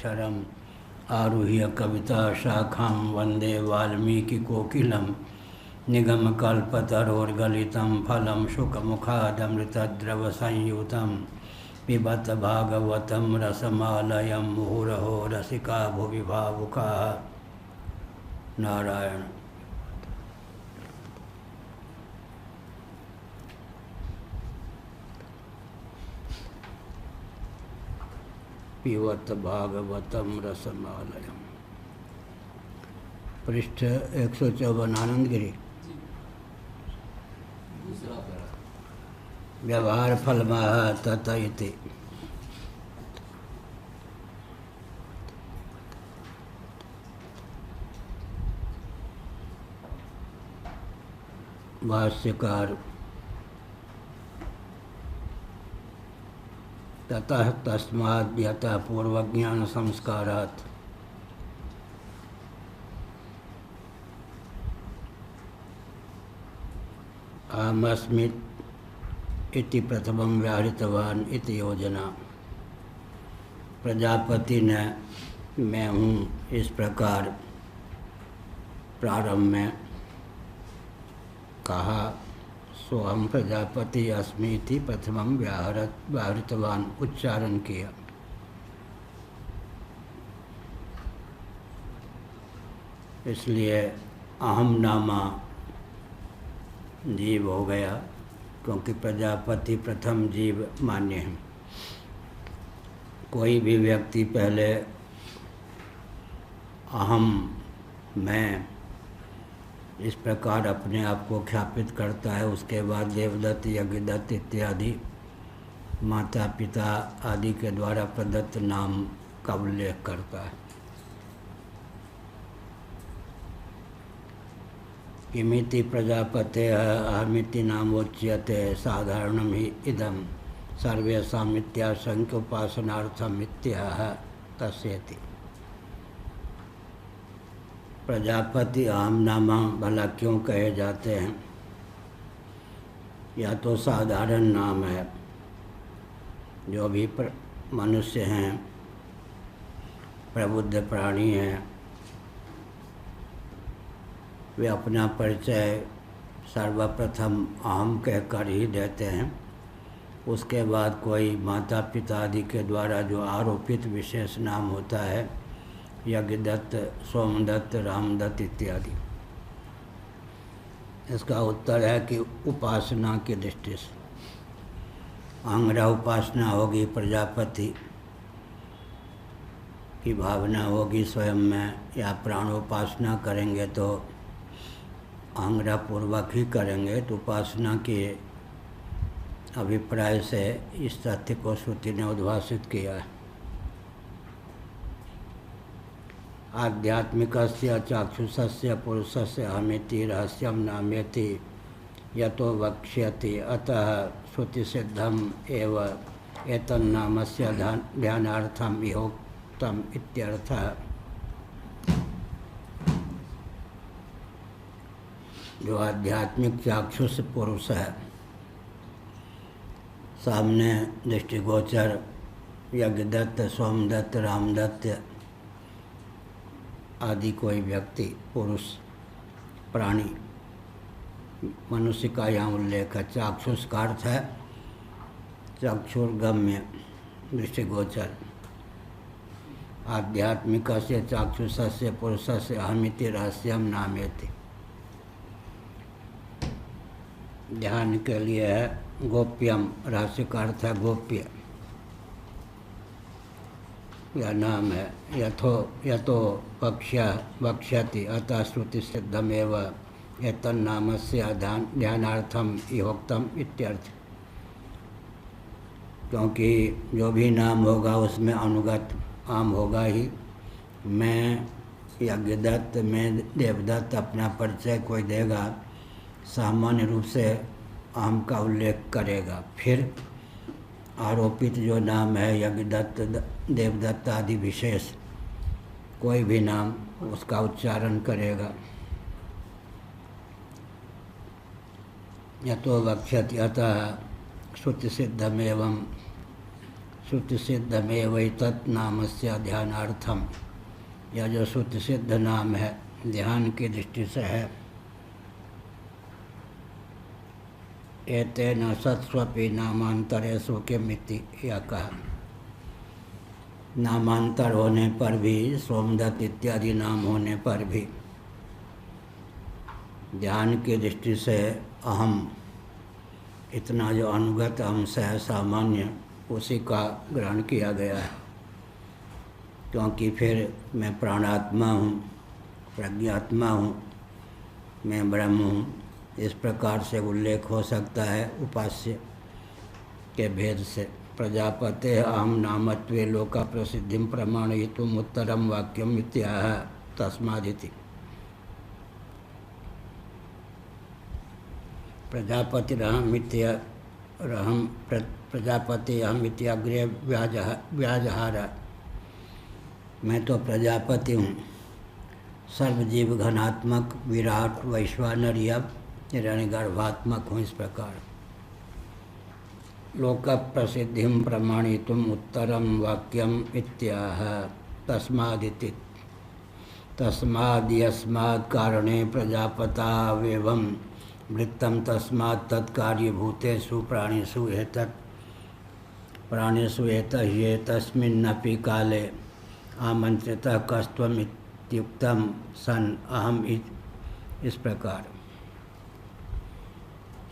ब्रह्मोपनिषदाक्षरम् आरुह्य कविता शाखां वन्दे वाल्मीकिकोकिलं निगमकल्पतरोर्गलितं फलं शुकमुखादमृतद्रवसंयुतं पिबत भागवतं रसमालयं मुहुरहो रसिका भुवि भावुकाः। नारायण। पिबत भागवतं रसमालयं। पृष्ठ 154 आनंदगिरी। व्यवहार फलमाह तत इति। भाष्यकार ततः तस्माद् यतः पूर्वज्ञान संस्कारात् अहमस्मि इति प्रथमं व्याहृतवान् इति योजना। प्रजापति ने मैं हूँ इस प्रकार प्रारंभ में कहा, सोहम प्रजापति अस्मि इति प्रथमं व्याहृतवान् उच्चारण किया। इसलिए अहम नामा जीव हो गया, क्योंकि प्रजापति प्रथम जीव मान्य है। कोई भी व्यक्ति पहले अहम मैं इस प्रकार अपने आप को ख्यापित करता है, उसके बाद देवदत्त यज्ञदत्त इत्यादि माता पिता आदि के द्वारा प्रदत्त नाम का उल्लेख करता है। किमिति प्रजापते अहमिति नामोच्यते साधारणं हि इदं सर्वेषां मिथ्यासंख्य उपासनार्थं मिथ्याः तस्येति। प्रजापति अहम नामा भला क्यों कहे जाते हैं? या तो साधारण नाम है, जो भी मनुष्य हैं, प्रबुद्ध प्राणी हैं, वे अपना परिचय सर्वप्रथम अहम कहकर ही देते हैं। उसके बाद कोई माता पिता आदि के द्वारा जो आरोपित विशेष नाम होता है, यज्ञदत्त, सोमदत्त, रामदत्त इत्यादि। इसका उत्तर है कि उपासना की दृष्टि से अंग्रह उपासना होगी, प्रजापति की भावना होगी स्वयं में, या प्राणोपासना करेंगे तो अंग्रह पूर्वक ही करेंगे। तो उपासना के अभिप्राय से इस तथ्य को श्रुति ने उद्भाषित किया है। आध्यात्मिकस्य चाक्षुषस्य पुरुषस्य अहमिति रहस्यं नामेति यतो वक्ष्यति, अतः श्रुतिसिद्धम् एव एतन्नामस्य ध्यानार्थं विहोक्तम् इत्यर्थः। जो आध्यात्मिक चाक्षुष पुरुष है, सामने दृष्टिगोचर यज्ञदत्त, सोमदत्त, रामदत्त आदि कोई व्यक्ति, पुरुष, प्राणी, मनुष्य का यहाँ उल्लेख है। चाक्षुष का अर्थ है चक्षुर्गम्य, दृष्टिगोचर। आध्यात्मिकस्य चाक्षुषस्य पुरुषस्य अहमिति रहस्यं नामेति। ध्यान के लिए है गोप्यम, रहस्य का अर्थ है गोप्य, यह नाम है। यतो वक्ष्यति अतः श्रुति सिद्धमेव एतन्नामस्य ध्यानार्थम इहोक्तम इत्यर्थ। क्योंकि जो भी नाम होगा उसमें अनुगत आम होगा ही। मैं यज्ञदत्त, मैं देवदत्त अपना परिचय कोई देगा, सामान्य रूप से अहम का उल्लेख करेगा। फिर आरोपित जो नाम है यज्ञदत्त, देवदत्त आदि विशेष कोई भी नाम, उसका उच्चारण करेगा। यतो वक्ष्यति अतः श्रुति सिद्धमेवं श्रुति सिद्ध में वही तत्नाम से ध्यानार्थम, यह जो श्रुति सिद्ध नाम है ध्यान की दृष्टि से है। एतेन सत्स्वपि नामांतरेषु किमिति, यह कहा नामांतर होने पर भी, सोमदत्त इत्यादि नाम होने पर भी ध्यान की दृष्टि से अहम, इतना जो अनुगत अंश है सामान्य, उसी का ग्रहण किया गया है। क्योंकि फिर मैं प्राणात्मा हूँ, प्रज्ञात्मा हूँ, मैं ब्रह्म हूँ, इस प्रकार से उल्लेख हो सकता है उपास्य के भेद से। प्रजापते अहम नामत्वे लोका प्रसिद्धिं प्रमाणयितुम् उत्तरम वाक्यम इत्याह तस्मादिति। प्रजापति अहम इत्याग्रे व्याजहार, मैं तो प्रजापति हूँ, सर्वजीव घनात्मक विराट वैश्वानरीय हिरण्यगर्भात्मक हूँ। इस प्रकार लोक प्रसिद्धिं प्रमाणितुम् उत्तरम वाक्यम इत्याह तस्मादिति। तस्माद् यस्माद् कारणे प्रजापतावेवं वृत्तं तस्मात् तत्कार्यभूतेषु प्राणिषु एतस्मिन्नपि काले आमंत्रितः कस्त्वम् इत्युक्तं सन् अहम्। इस प्रकार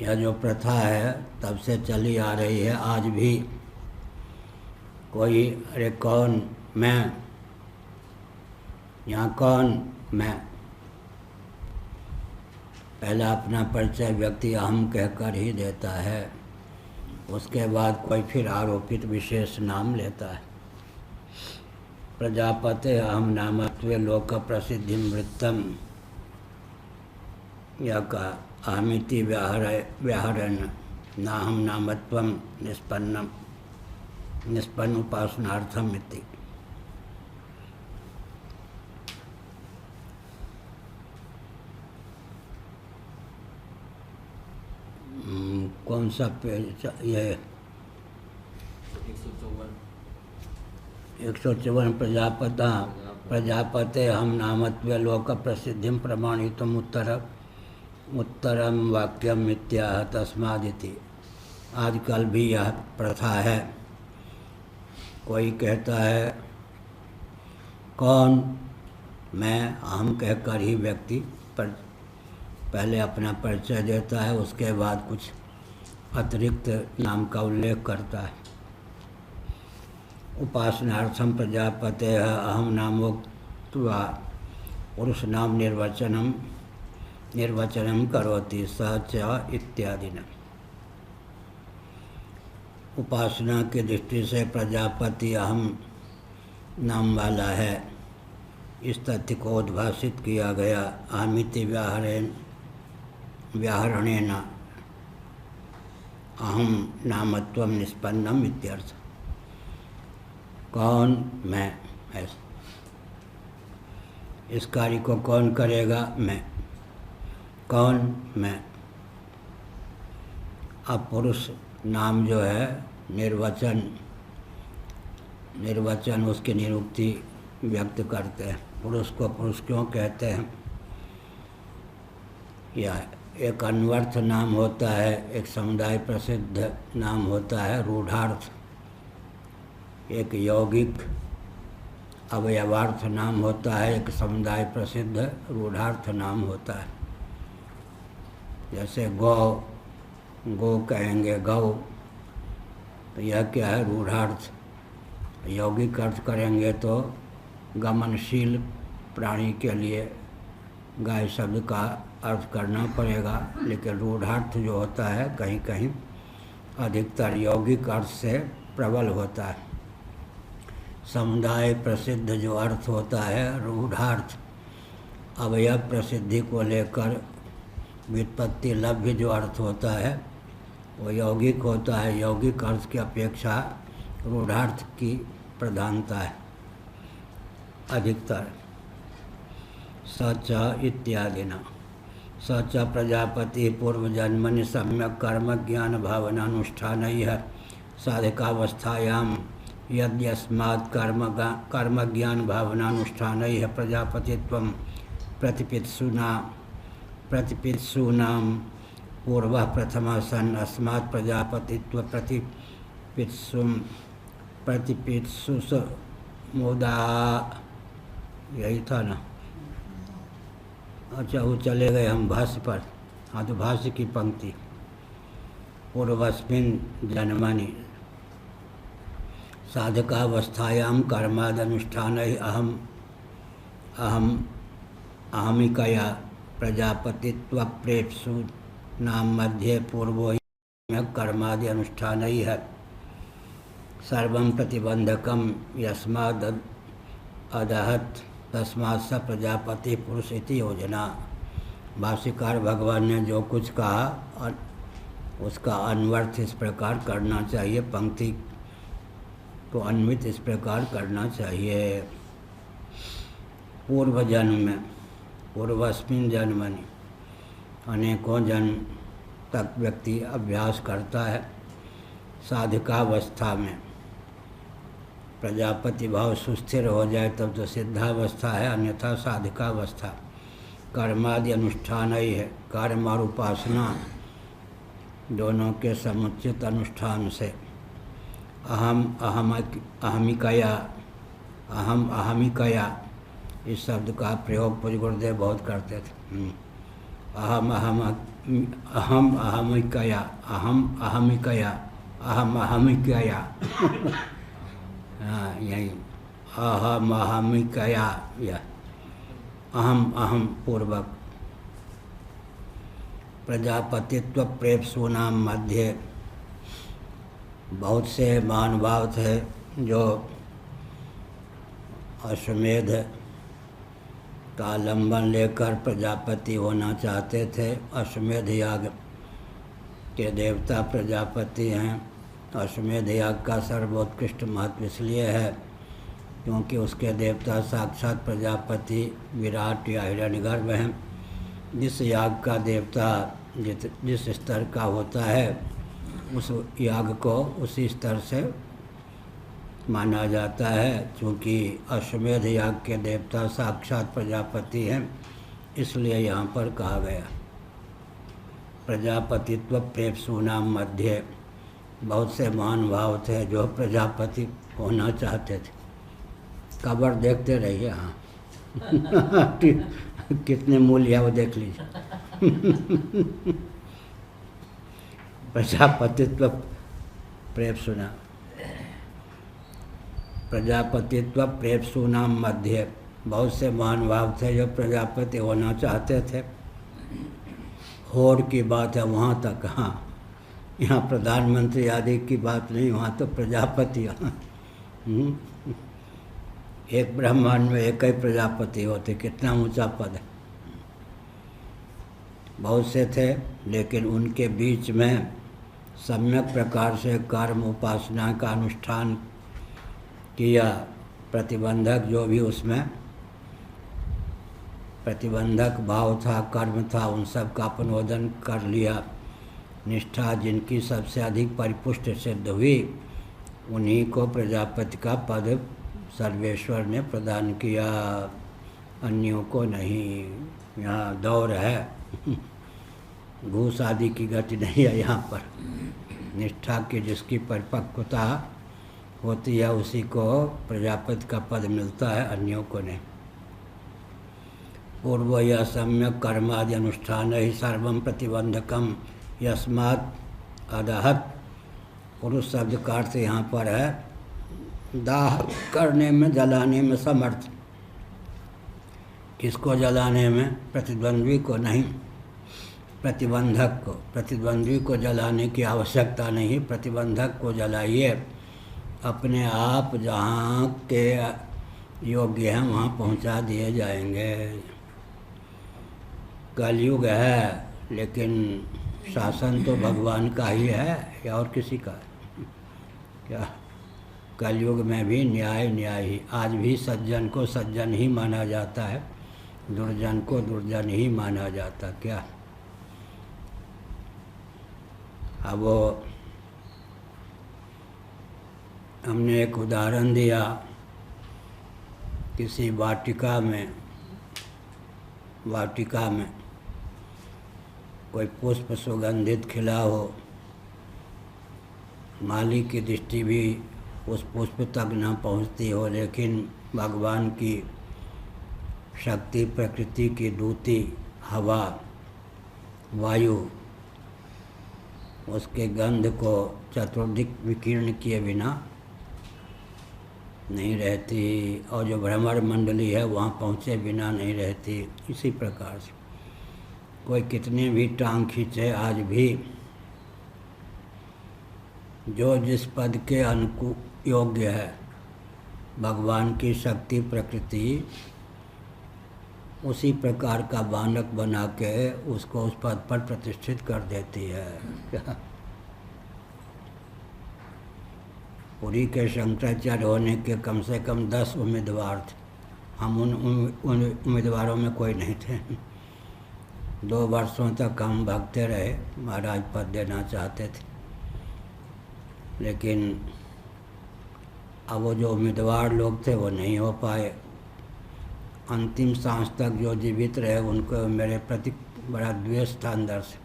यह जो प्रथा है तब से चली आ रही है, आज भी कोई अरे कौन मैं, यहाँ कौन मैं, पहला अपना परिचय व्यक्ति अहम कहकर ही देता है, उसके बाद कोई फिर आरोपित विशेष नाम लेता है। प्रजापते अहम नामत्वे लोक प्रसिद्धिं वृत्तम, यह का अहमिति व्याहरण नाहम नामत्वम निष्पन्न उपासनार्थम इति। कौन सा पेज ये 154। प्रजापते हम नामत्वे लोक प्रसिद्धिं प्रमाणितुम् उत्तरम वाक्यम इत्याह तस्मादिति। आजकल भी यह प्रथा है, कोई कहता है कौन मैं, अहम कहकर ही व्यक्ति पर पहले अपना परिचय देता है, उसके बाद कुछ अतिरिक्त नाम का उल्लेख करता है। उपासनार्थम प्रजापते अहम नामोक्त्वा पुरुष नाम निर्वचनम करोति स च इत्यादि न। उपासना की दृष्टि से प्रजापति अहम नाम वाला है, इस तथ्य को उद्भाषित किया गया अहमिति व्याहरणेन अहम नामत्वम निष्पन्नम इत्यर्थ। कौन मैं, ऐसा इस कार्य को कौन करेगा, मैं, कौन मैं। अब पुरुष नाम जो है निर्वचन उसकी निरुक्ति व्यक्त करते हैं। पुरुष को पुरुष क्यों कहते हैं, या एक अन्वर्थ नाम होता है, एक समुदाय प्रसिद्ध नाम होता है रूढ़ार्थ, एक यौगिक अवयवार्थ नाम होता है, एक समुदाय प्रसिद्ध रूढ़ार्थ नाम होता है। जैसे गो कहेंगे गौ, तो यह क्या है, रूढ़ार्थ। यौगिक अर्थ करेंगे तो गमनशील प्राणी के लिए गाय शब्द का अर्थ करना पड़ेगा, लेकिन रूढ़ार्थ जो होता है कहीं कहीं अधिकतर यौगिक अर्थ से प्रबल होता है। समुदाय प्रसिद्ध जो अर्थ होता है रूढ़ार्थ, अवयव प्रसिद्धि को लेकर व्युत्पत्ति लभ्य जो अर्थ होता है वो यौगिक होता है। यौगिक अर्थ की अपेक्षा रूढ़ार्थ की प्रधानता है अधिकतर। सच इत्यादि न सच प्रजापति पूर्वजन्मनि सम्यक कर्म ज्ञान भावनानुष्ठान साधकावस्थायां यद्यस्मात् कर्म ज्ञान भावनानुष्ठानैः प्रजापतित्वं प्रतिपित्सूनां पूर्वः प्रथमः सन् अस्मात् प्रजापतित्व प्रतिपित्सुस मुदा, यही था ना। अच्छा, वो चले गए हम भाष्य पर। हाँ, तो भाष्य की पंक्ति, पूर्वस्मिन् जन्मनि साधकावस्थायां कर्मादनुष्ठानैः अहमिकया प्रजापतित्वप्रेप्सूनां मध्ये पूर्वो हि सम्यक् कर्मादि अनुष्ठानैः सर्वं प्रतिबंधकं यस्माद् अदहत् तस्मात् स प्रजापति पुरुष इति योजना। भाष्यकार भगवान ने जो कुछ कहा उसका अन्वर्थ इस प्रकार करना चाहिए, पंक्ति को अन्वित इस प्रकार करना चाहिए। पूर्व जन्म में, पूर्वस्मिन् जन्मनि, अनेकों जन्म तक व्यक्ति अभ्यास करता है। साधकावस्था में प्रजापति भाव सुस्थिर हो जाए तब तो सिद्धावस्था है, अन्यथा साधकावस्था। कर्मादि अनुष्ठान ही है, कर्म और उपासना दोनों के समुचित अनुष्ठान से अहमिकया इस शब्द का प्रयोग पूज्य गुरुदेव बहुत करते थे। अहमिकया हाँ, यही अहमिकया, यह अहम पूर्वक प्रजापतित्व प्रेप्सूनां मध्य बहुत से महानुभाव थे जो अश्वमेध का आलंबन लेकर प्रजापति होना चाहते थे। अश्वमेध याग के देवता प्रजापति हैं। अश्वमेध याग का सर्वोत्कृष्ट महत्व इसलिए है क्योंकि उसके देवता साक्षात प्रजापति विराट या हिरण्यगर्भ हैं। जिस याग का देवता जिस स्तर का होता है उस याग को उसी स्तर से माना जाता है। चूँकि अश्वमेध याग के देवता साक्षात प्रजापति हैं, इसलिए यहाँ पर कहा गया प्रजापतित्व प्रेप्सूनां मध्य बहुत से महानुभाव थे जो प्रजापति होना चाहते थे। कबर देखते रहिए, हाँ कितने मूल्य है वो देख लीजिए। प्रजापतित्व प्रेप्सूनां मध्य बहुत से महानुभाव थे जो प्रजापति होना चाहते थे। होड़ की बात है वहाँ तक, हाँ, यहाँ प्रधानमंत्री आदि की बात नहीं, वहाँ तो प्रजापति। एक ब्रह्मांड में एक ही प्रजापति होते, कितना ऊंचा पद है। बहुत से थे, लेकिन उनके बीच में सम्यक प्रकार से कर्म उपासना का अनुष्ठान किया। प्रतिबंधक जो भी उसमें प्रतिबंधक भाव था, कर्म था, उन सब का अपनोदन कर लिया। निष्ठा जिनकी सबसे अधिक परिपुष्ट सिद्ध हुई उन्हीं को प्रजापति का पद सर्वेश्वर ने प्रदान किया, अन्यों को नहीं। यहाँ दौर है, घूस आदि की गति नहीं है यहाँ पर। निष्ठा की जिसकी परिपक्वता होती है उसी को प्रजापति का पद मिलता है, अन्यों को नहीं। पूर्व यह सम्यक कर्मादि अनुष्ठान ही सर्वं प्रतिबंधकम यस्मात् अदहत्। पुरुष शब्द का अर्थ यहाँ पर है दाह करने में, जलाने में समर्थ। किसको जलाने में? प्रतिद्वंद्वी को नहीं, प्रतिबंधक को। प्रतिद्वंद्वी को जलाने की आवश्यकता नहीं, प्रतिबंधक को जलाइए। अपने आप जहाँ के योग्य हैं वहाँ पहुँचा दिए जाएंगे। कलयुग है लेकिन शासन तो भगवान का ही है या और किसी का? क्या कलयुग में भी न्याय ही। आज भी सज्जन को सज्जन ही माना जाता है, दुर्जन को दुर्जन ही माना जाता। क्या अब वो हमने एक उदाहरण दिया, किसी वाटिका में कोई पुष्प सुगंधित खिला हो, माली की दृष्टि भी उस पुष्प तक न पहुंचती हो, लेकिन भगवान की शक्ति, प्रकृति की दूती, हवा, वायु उसके गंध को चतुर्दिक विकीर्ण किए बिना नहीं रहती, और जो भ्रमर मंडली है वहाँ पहुँचे बिना नहीं रहती। इसी प्रकार से कोई कितने भी टांग खींचे, आज भी जो जिस पद के अनुकूल योग्य है, भगवान की शक्ति, प्रकृति उसी प्रकार का बालक बना के उसको उस पद पर प्रतिष्ठित कर देती है। पुरी के शंकराचार्य होने के कम से कम 10 उम्मीदवार थे। हम उन उम्मीदवारों में कोई नहीं थे। 2 वर्षों तक हम भागते रहे, महाराज पद देना चाहते थे, लेकिन अब वो जो उम्मीदवार लोग थे वो नहीं हो पाए। अंतिम सांस तक जो जीवित रहे उनको मेरे प्रति बड़ा द्वेष था अंदर से,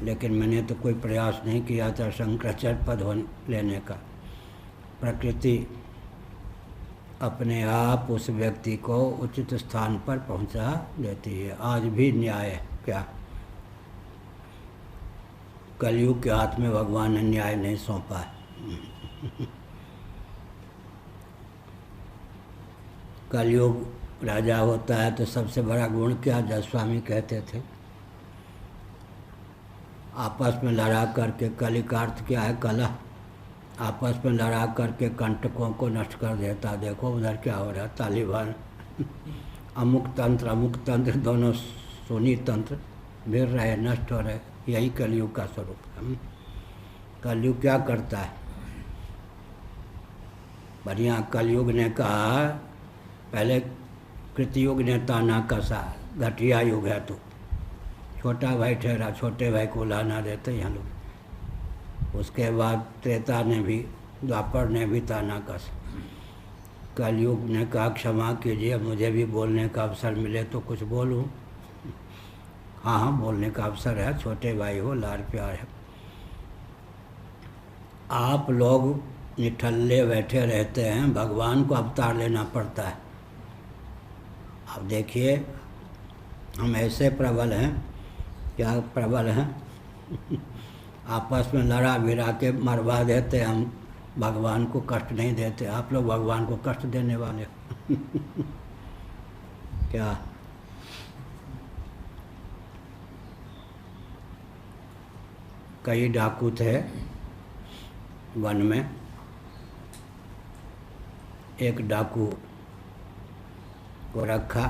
लेकिन मैंने तो कोई प्रयास नहीं किया था शंकराचार्य पद लेने का। प्रकृति अपने आप उस व्यक्ति को उचित स्थान पर पहुंचा देती है। आज भी न्याय है क्या? कलयुग के हाथ में भगवान ने न्याय नहीं सौंपा है। कलयुग राजा होता है तो सबसे बड़ा गुण क्या, जसवामी कहते थे, आपस में लड़ा करके, कली का अर्थ क्या है, कलह, आपस में लड़ा करके कंटकों को नष्ट कर देता। देखो उधर क्या हो रहा है, तालिबान, अमुक तंत्र दोनों सुनी तंत्र भिड़ रहे, नष्ट हो रहे। यही कलयुग का स्वरूप है। कलयुग क्या करता है? बढ़िया कलयुग ने कहा, पहले कृतयुग ने ताना कसा, घटिया युग है तू, छोटा भाई ठहरा, छोटे भाई को लाना देते यहाँ लोग। उसके बाद त्रेता ने भी, द्वापर ने भी ताना कसा। कलयुग ने कहा क्षमा कीजिए, मुझे भी बोलने का अवसर मिले तो कुछ बोलूं। हाँ हाँ, बोलने का अवसर है, छोटे भाई हो, लाड़ प्यार है। आप लोग निठल्ले बैठे रहते हैं, भगवान को अवतार लेना पड़ता है। अब देखिए हम ऐसे प्रबल हैं, क्या प्रबल हैं, आपस में लड़ा भिड़ा के मरवा देते, हम भगवान को कष्ट नहीं देते। आप लोग भगवान को कष्ट देने वाले क्या? कई डाकू थे वन में। एक डाकू को रखा,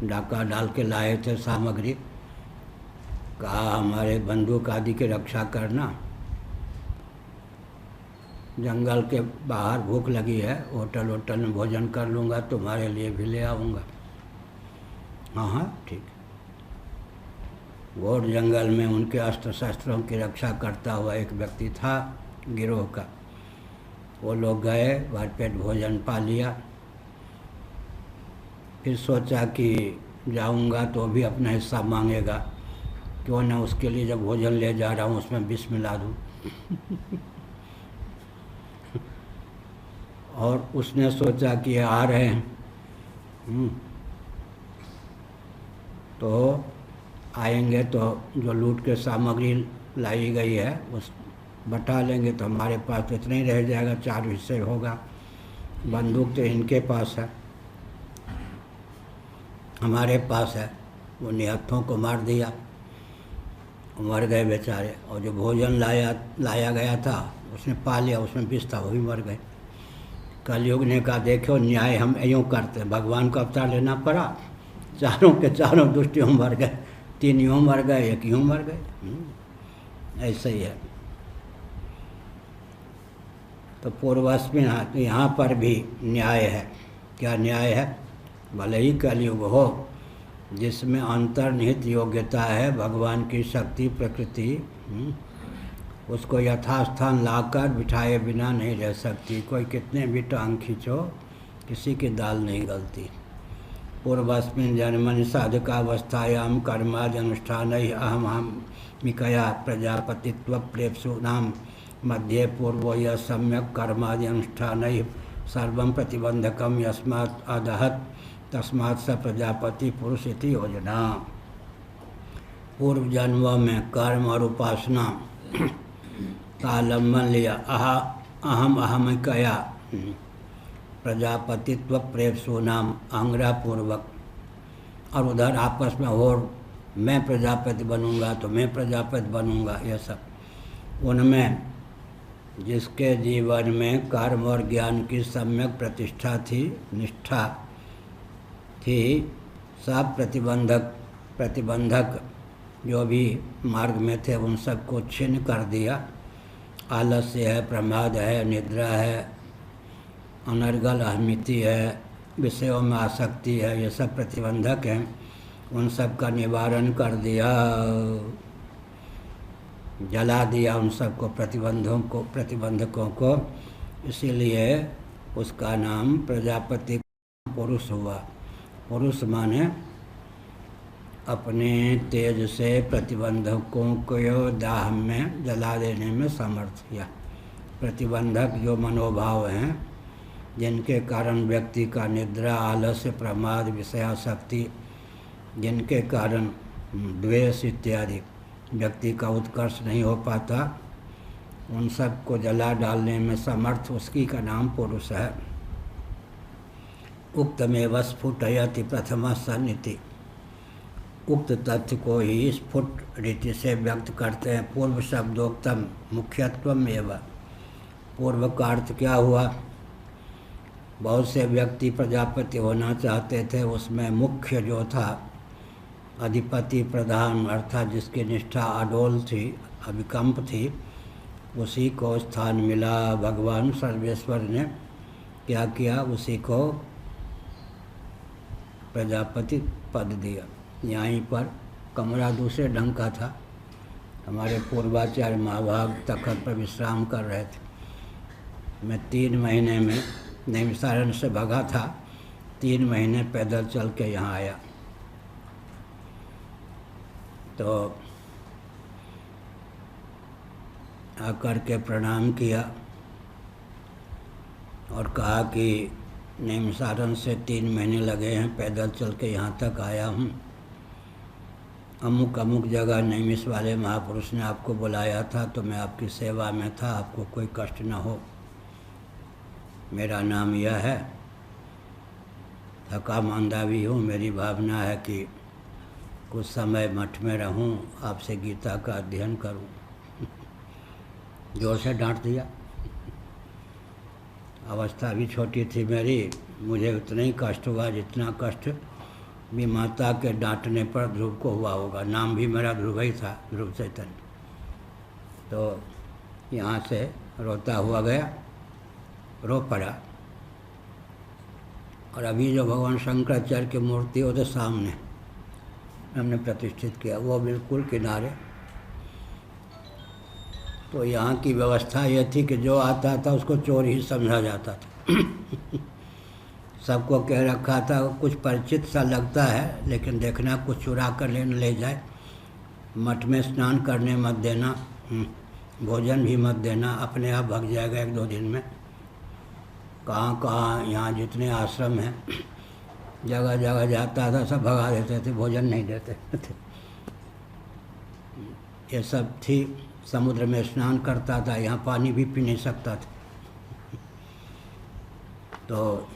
डाका डाल के लाए थे सामग्री, कहा हमारे बंदूक आदि की रक्षा करना, जंगल के बाहर भूख लगी है, होटल में भोजन कर लूँगा, तुम्हारे लिए भी ले आऊँगा। हाँ हाँ ठीक। घोर जंगल में उनके अस्त्र शस्त्रों की रक्षा करता हुआ एक व्यक्ति था गिरोह का। वो लोग गए, भरपेट भोजन पा लिया। फिर सोचा कि जाऊंगा तो भी अपना हिस्सा मांगेगा, क्यों न उसके लिए जब भोजन ले जा रहा हूँ उसमें विष मिला दूँ। और उसने सोचा कि ये आ रहे हैं तो आएंगे तो जो लूट के सामग्री लाई गई है उस बटा लेंगे, तो हमारे पास तो इतना ही रह जाएगा, 4 हिस्से होगा। बंदूक तो इनके पास है, हमारे पास है। वो निहत्थों को मार दिया, मर गए बेचारे। और जो भोजन लाया गया था उसने पा लिया, उसमें विष था, वो भी मर गए। कलयुग ने कहा देखो न्याय हम यूँ करते हैं, भगवान को अवतार लेना पड़ा, चारों के चारों दुष्ट यूँ मर गए, 3 यूँ मर गए, 1 यूँ मर गए। ऐसे ही है। तो पूर्वज में यहाँ पर भी न्याय है। क्या न्याय है? भले ही कलयुग हो, जिसमें अंतर्निहित योग्यता है भगवान की शक्ति, प्रकृति, उसको यथास्थान लाकर बिठाए बिना नहीं रह सकती। कोई कितने भी टांग खींचो, किसी की दाल नहीं गलती। पूर्वस्मिन् जन्मनि साधकावस्थायां कर्माद्यनुष्ठानैः अहमहमिकया प्रजापतित्व प्रेप्सूनां मध्ये पूर्वो यः सम्यक् कर्माद्यनुष्ठानैः सर्वं प्रतिबंधकं यस्मात् अदहत् तस्मात् स प्रजापति पुरुष इति योजना। पूर्व जन्मों में कर्म और उपासना का आलम्बन लिया अहमिकया प्रजापतित्व प्रेप्सु नाम आंग्रह पूर्वक, और उधर आपस में हो मैं प्रजापति बनूंगा तो मैं प्रजापति बनूंगा, यह सब। उनमें जिसके जीवन में कर्म और ज्ञान की सम्यक प्रतिष्ठा थी, निष्ठा थी, सब प्रतिबंधक जो भी मार्ग में थे उन सबको छिन्न कर दिया। आलस्य है, प्रमाद है, निद्रा है, अनर्गल अहमिति है, विषयों में आसक्ति है, ये सब प्रतिबंधक हैं, उन सब का निवारण कर दिया, जला दिया उन सबको, प्रतिबंधकों को। इसीलिए उसका नाम प्रजापति पुरुष हुआ। पुरुष माने अपने तेज से प्रतिबंधकों को दाह में जला देने में समर्थ किया। प्रतिबंधक जो मनोभाव हैं, जिनके कारण व्यक्ति का निद्रा, आलस्य, प्रमाद, विषयासक्ति, जिनके कारण द्वेष इत्यादि व्यक्ति का उत्कर्ष नहीं हो पाता, उन सब को जला डालने में समर्थ उसकी का नाम पुरुष है। उक्तमेव स्फुटयति प्रथम सन्निति, उक्त तथ्य को ही स्फुट रीति से व्यक्त करते हैं। पूर्व शब्दोक्तम मुख्यत्वम एवं, पूर्व का अर्थ क्या हुआ? बहुत से व्यक्ति प्रजापति होना चाहते थे, उसमें मुख्य जो था अधिपति प्रधान, अर्थात जिसकी निष्ठा अडोल थी, अभिकंप थी, उसी को स्थान मिला। भगवान सर्वेश्वर ने क्या किया? उसी को प्रजापति पद दिया। यहीं पर कमरा दूसरे ढंग का था। हमारे पूर्वाचार्य महाभाग तखत पर विश्राम कर रहे थे। मैं 3 महीने में नैमिषारण्य से भगा था, 3 महीने पैदल चल के यहाँ आया। तो आकर के प्रणाम किया और कहा कि नैमिषारण्य से 3 महीने लगे हैं, पैदल चल के यहाँ तक आया हूँ। अमुक अमुक जगह नैमिष वाले महापुरुष ने आपको बुलाया था, तो मैं आपकी सेवा में था, आपको कोई कष्ट न हो। मेरा नाम यह है, थका मांदा भी हूँ, मेरी भावना है कि कुछ समय मठ में रहूँ, आपसे गीता का अध्ययन करूँ। जोर से डांट दिया। अवस्था भी छोटी थी मेरी, मुझे उतना ही कष्ट हुआ जितना कष्ट भी माता के डांटने पर ध्रुव को हुआ होगा। नाम भी मेरा ध्रुव ही था, ध्रुव चैतन्य। तो यहाँ से रोता हुआ गया, रो पड़ा। और अभी जो भगवान शंकराचार्य की मूर्ति हो तो सामने हमने प्रतिष्ठित किया, वो बिल्कुल किनारे। तो यहाँ की व्यवस्था ये थी कि जो आता था उसको चोर ही समझा जाता था। सबको कह रखा था, कुछ परिचित सा लगता है, लेकिन देखना कुछ चुरा कर ले जाए। मठ में स्नान करने मत देना, भोजन भी मत देना, अपने आप भाग जाएगा 1-2 दिन में। कहाँ यहाँ जितने आश्रम हैं, जगह जगह जाता था, सब भगा देते थे, भोजन नहीं देते थे। ये सब थी। समुद्र में स्नान करता था, यहाँ पानी भी पी नहीं सकता था। तो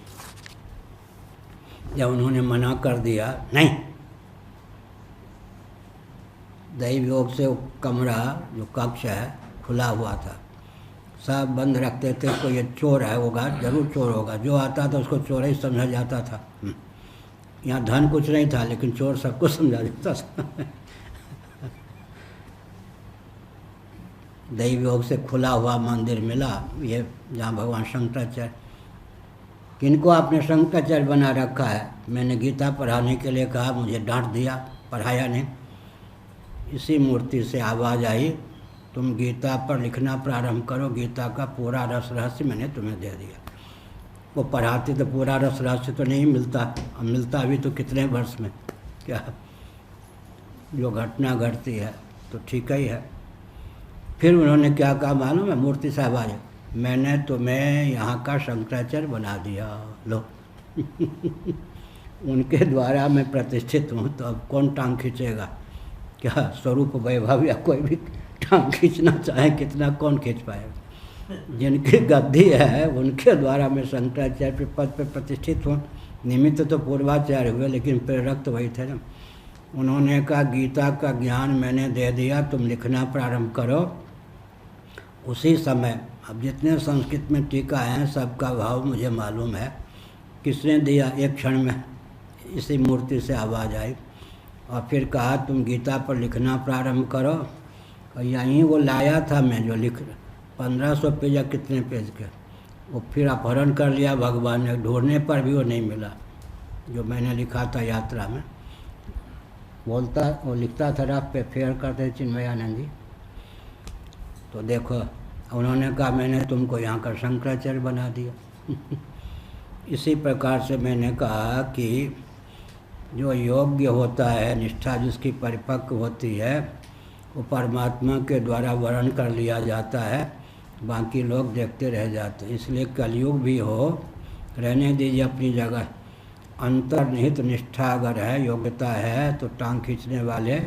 जब उन्होंने मना कर दिया, नहीं, दैव योग से वो कमरा जो कक्ष है खुला हुआ था, सब बंद रखते थे। कोई ये चोर है होगा, जरूर चोर होगा। जो आता था उसको चोर ही समझा जाता था। यहाँ धन कुछ नहीं था, लेकिन चोर सबको समझा जाता था। दैव योग से खुला हुआ मंदिर मिला, ये जहाँ भगवान शंकराचार्य। किनको आपने शंकराचार्य बना रखा है? मैंने गीता पढ़ाने के लिए कहा, मुझे डांट दिया, पढ़ाया नहीं। इसी मूर्ति से आवाज़ आई तुम गीता पर लिखना प्रारंभ करो, गीता का पूरा रस रहस्य मैंने तुम्हें दे दिया। वो पढ़ाते तो पूरा रस रहस्य तो नहीं मिलता, अब मिलता भी तो कितने वर्ष में, क्या जो घटना घटती है तो ठीक ही है। फिर उन्होंने क्या कहा मालूम है, मूर्ति साहब आए, मैंने तुम्हें यहाँ का शंकराचार्य बना दिया, लो उनके द्वारा मैं प्रतिष्ठित हूँ, तो अब कौन टांग खींचेगा? क्या स्वरूप वैभव या कोई भी टांग खींचना चाहे कितना, कौन खींच पाएगा? जिनकी गद्दी है उनके द्वारा मैं शंकराचार्य पद पर प्रतिष्ठित हूँ। निमित्त तो पूर्वाचार्य हुए, लेकिन प्रेरक तो वही थे ना। उन्होंने कहा गीता का ज्ञान मैंने दे दिया, तुम लिखना प्रारंभ करो। उसी समय, अब जितने संस्कृत में टीका हैं सबका भाव मुझे मालूम है, किसने दिया, एक क्षण में इसी मूर्ति से आवाज़ आई और फिर कहा तुम गीता पर लिखना प्रारंभ करो। और यहीं वो लाया था मैं जो लिख 1500 पेज या कितने पेज के, वो फिर अपहरण कर लिया भगवान ने, ढूंढने पर भी वो नहीं मिला जो मैंने लिखा था यात्रा में। बोलता वो लिखता था रफ पे, फेयर करते चिन्मयानंद जी। तो देखो उन्होंने कहा मैंने तुमको यहाँ का शंकराचार्य बना दिया। इसी प्रकार से मैंने कहा कि जो योग्य होता है, निष्ठा जिसकी परिपक्व होती है, वो परमात्मा के द्वारा वर्ण कर लिया जाता है, बाकी लोग देखते रह जाते। इसलिए कलयुग भी हो, रहने दीजिए अपनी जगह। अंतर्निहित निष्ठा अगर है, योग्यता है, तो टांग खींचने वाले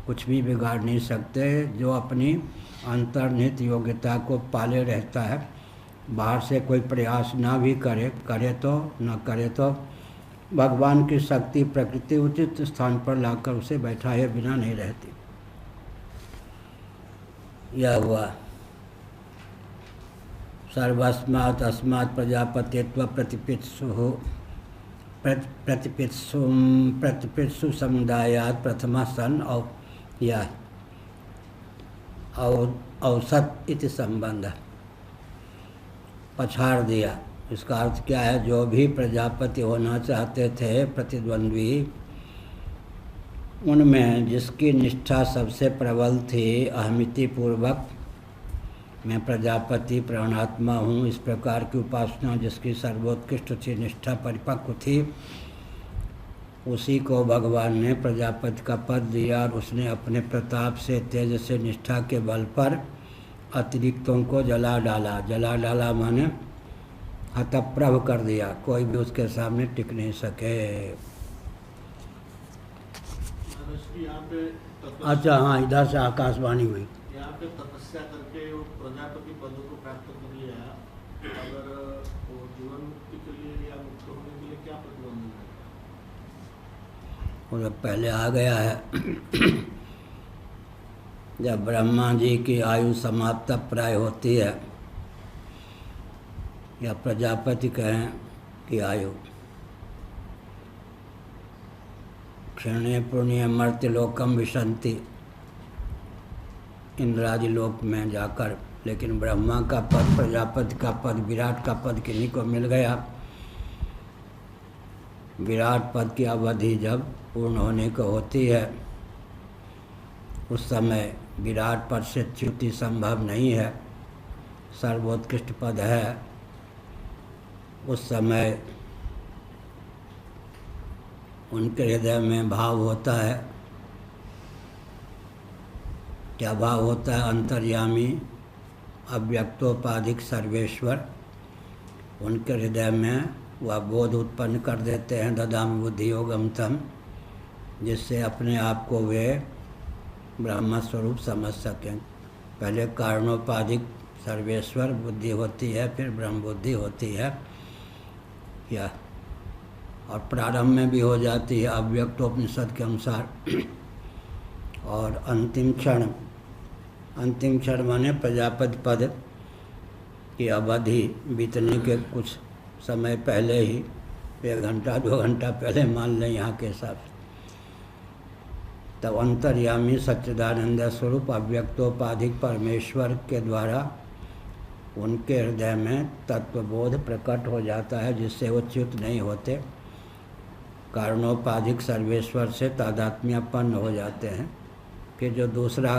कुछ भी बिगाड़ नहीं सकते। जो अपनी अंतर्निहित योग्यता को पाले रहता है, बाहर से कोई प्रयास ना भी करे तो न करे तो भगवान की शक्ति प्रकृति उचित स्थान पर लाकर उसे बैठाए बिना नहीं रहती। यह हुआ सर्वस्मात् अस्मात् प्रजापतित्व प्रतिपित्सु समुदायात् प्रथमा सन और या औसत इति संबंध पछाड़ दिया। इसका अर्थ क्या है, जो भी प्रजापति होना चाहते थे प्रतिद्वंद्वी, उनमें जिसकी निष्ठा सबसे प्रबल थी, अहमिति पूर्वक मैं प्रजापति प्राणात्मा हूँ, इस प्रकार की उपासना जिसकी सर्वोत्कृष्ट थी, निष्ठा परिपक्व थी, उसी को भगवान ने प्रजापति का पद दिया। और उसने अपने प्रताप से, तेज से, निष्ठा के बल पर अतिरिक्तों को जला डाला। जला डाला माने हतप्रभ कर दिया, कोई भी उसके सामने टिक नहीं सके। अच्छा हाँ, इधर से आकाशवाणी हुई। यहाँ पे तपस्या करके वो प्रजापति पद को प्राप्त कर लिया, अगर वो जीवन मुक्ति के लिए या मुक्त होने के लिए क्या प्रतिबंध है? वो जब पहले आ गया है जब ब्रह्मा जी की आयु समाप्त प्राय होती है, या प्रजापति कहें कि आयु, क्षणे पुण्य मर्त्य लोकम विशंति, इंद्रादि लोक में जाकर, लेकिन ब्रह्मा का पद, प्रजापति का पद, विराट का पद किन्हीं को मिल गया। विराट पद की अवधि जब पूर्ण होने को होती है, उस समय विराट पद से च्युति संभव नहीं है, सर्वोत्कृष्ट पद है। उस समय उनके हृदय में भाव होता है, क्या भाव होता है? अंतर्यामी अव्यक्तोपाधिक सर्वेश्वर। उनके हृदय में वह बोध उत्पन्न कर देते हैं, ददामि बुद्धि योगम तम, जिससे अपने आप को वे ब्रह्म स्वरूप समझ सकें। पहले कारणोपाधिक सर्वेश्वर बुद्धि होती है, फिर ब्रह्म बुद्धि होती है, या और प्रारंभ में भी हो जाती है अव्यक्तोपनिषद के अनुसार। और अंतिम क्षण माने प्रजापति पद की अवधि बीतने के कुछ समय पहले ही, 1 घंटा 2 घंटा पहले मान लें यहाँ के हिसाब से, तब अंतर्यामी सच्चिदानंद स्वरूप अव्यक्तोपाधिक परमेश्वर के द्वारा उनके हृदय में तत्वबोध प्रकट हो जाता है, जिससे वो च्युत नहीं होते, कारणोपाधिक सर्वेश्वर से तादात्म्यपन्न हो जाते हैं। फिर जो दूसरा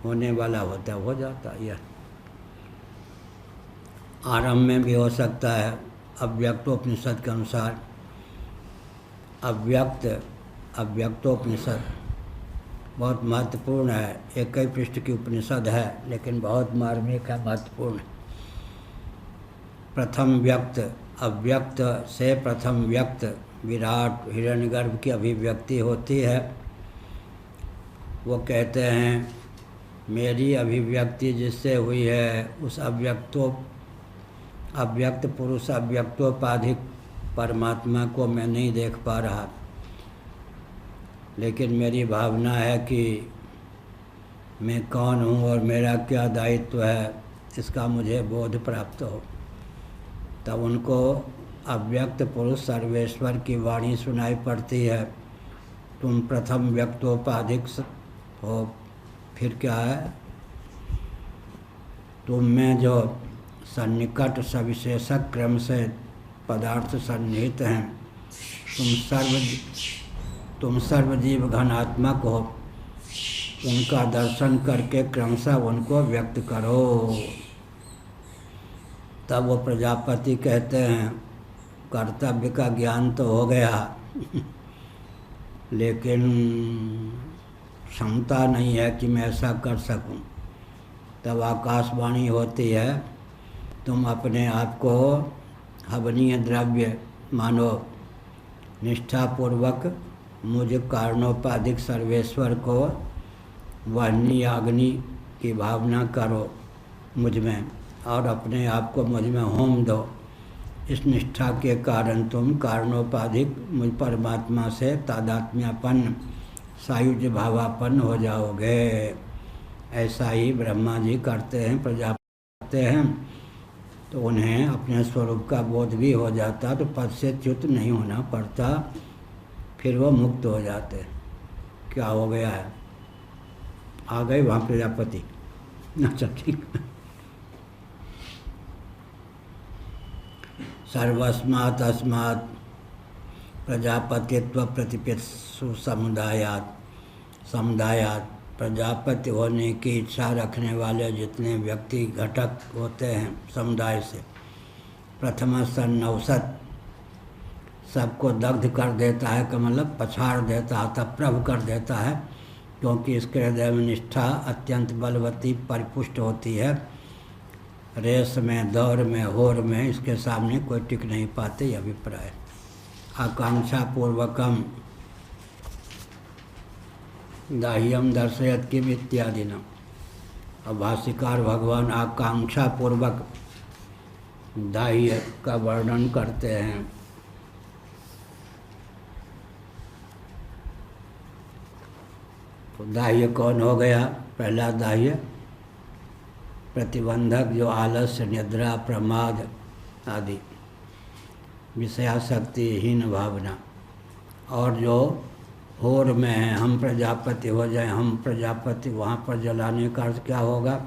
होने वाला होता है हो जाता है। यह आरंभ में भी हो सकता है। अव्यक्तोपनिषद के अनुसार अव्यक्तोपनिषद बहुत महत्वपूर्ण है। एक ही पृष्ठ की उपनिषद है लेकिन बहुत मार्मिक है, महत्वपूर्ण है। प्रथम व्यक्त, अव्यक्त से प्रथम व्यक्त विराट हिरण्यगर्भ की अभिव्यक्ति होती है। वो कहते हैं मेरी अभिव्यक्ति जिससे हुई है उस अव्यक्त पुरुष अव्यक्तोपाधिक परमात्मा को मैं नहीं देख पा रहा, लेकिन मेरी भावना है कि मैं कौन हूँ और मेरा क्या दायित्व है, इसका मुझे बोध प्राप्त हो। तब उनको अव्यक्त पुरुष सर्वेश्वर की वाणी सुनाई पड़ती है, तुम प्रथम व्यक्तोपाधिक हो। फिर क्या है, तुम में जो सन्निकट सविशेषक क्रम से पदार्थ सन्निहित हैं, तुम सर्वजीव घनात्मक हो, उनका दर्शन करके क्रमशः उनको व्यक्त करो। तब वो प्रजापति कहते हैं कर्तव्य का ज्ञान तो हो गया लेकिन क्षमता नहीं है कि मैं ऐसा कर सकूं। तब आकाशवाणी होती है, तुम अपने आप को हवनीय द्रव्य मानो, निष्ठापूर्वक मुझ कारणोपाधिक सर्वेश्वर को वाहिनी अग्नि की भावना करो मुझ में, और अपने आप को मुझ में होम दो। इस निष्ठा के कारण तुम कारणोपाधिक मुझ परमात्मा से तादात्म्यपन्न सायुज्य भावापन्न हो जाओगे। ऐसा ही ब्रह्मा जी करते हैं, प्रजापति हैं, तो उन्हें अपने स्वरूप का बोध भी हो जाता, तो पद से च्युत नहीं होना पड़ता, फिर वो मुक्त हो जाते। क्या हो गया है, आ गए वहाँ प्रजापति। अच्छा ठीक। सर्वस्मात् अस्मात् प्रजापतित्व प्रतिपित्सु समुदायात् प्रजापति होने की इच्छा रखने वाले जितने व्यक्ति घटक होते हैं समुदाय से, प्रथम सन्नवसत सबको दग्ध कर देता है, का मतलब पछाड़ देता है, तप्रभ कर देता है, क्योंकि इसके हृदय में निष्ठा अत्यंत बलवती परिपुष्ट होती है। रेस में, दौड़ में, होर में इसके सामने कोई टिक नहीं पाते, यह अभिप्राय। आकांक्षा पूर्वकम दाह्यम दर्शयत किम इत्यादि न। अब भाष्यकार भगवान आकांक्षा पूर्वक दाह्य का वर्णन करते हैं। तो दाह्य कौन हो गया? पहला दाह्य प्रतिबंधक, जो आलस्य, निद्रा, प्रमाद आदि विषयासक्तिहीन भावना, और जो होर में है, हम प्रजापति हो जाए, हम प्रजापति, वहाँ पर जलाने का अर्थ क्या होगा?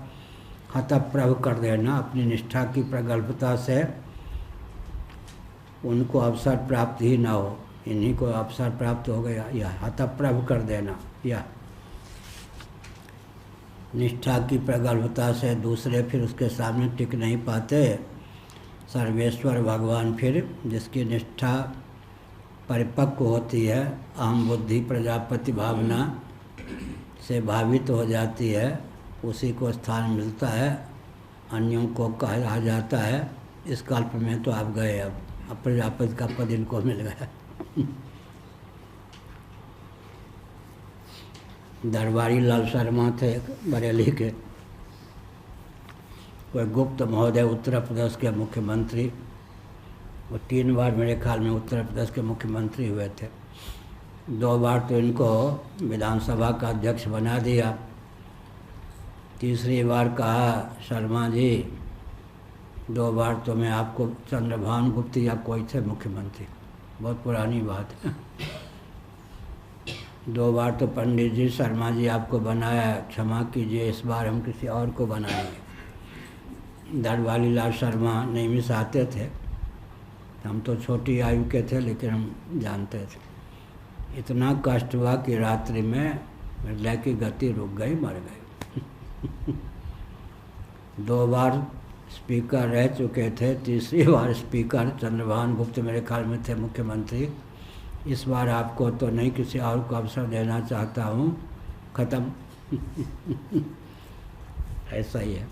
हतप्रभ कर देना, अपनी निष्ठा की प्रगल्भता से उनको अवसर प्राप्त ही ना हो, इन्हीं को अवसर प्राप्त हो गया, यह हतप्रभ कर देना। यह निष्ठा की प्रगल्भता से दूसरे फिर उसके सामने टिक नहीं पाते। सर्वेश्वर भगवान फिर जिसकी निष्ठा परिपक्व होती है, अहम बुद्धि प्रजापति भावना से भावित हो जाती है, उसी को स्थान मिलता है, अन्यों को कहा जाता है। इस कल्प में तो आप गए, अब प्रजापति का पद इनको मिल गया। दरबारी लाल शर्मा थे बरेली के, कोई गुप्त महोदय उत्तर प्रदेश के मुख्यमंत्री, वो 3 बार मेरे ख्याल में उत्तर प्रदेश के मुख्यमंत्री हुए थे। 2 बार तो इनको विधानसभा का अध्यक्ष बना दिया, तीसरी बार कहा शर्मा जी 2 बार तो मैं आपको चंद्रभान गुप्त या कोई थे मुख्यमंत्री, बहुत पुरानी बात है। 2 बार तो पंडित जी शर्मा जी आपको बनाया, क्षमा कीजिए इस बार हम किसी और को बनाएंगे। दरबारी लाल शर्मा नियमित आते थे, हम तो छोटी आयु के थे लेकिन हम जानते थे। इतना कष्ट हुआ कि रात्रि में हृदय की गति रुक गई, मर गए। 2 बार स्पीकर रह चुके थे, तीसरी बार स्पीकर चंद्रभान गुप्त मेरे ख्याल में थे मुख्यमंत्री। इस बार आपको तो नहीं, किसी और को अवसर देना चाहता हूँ। ख़त्म। ऐसा ही है।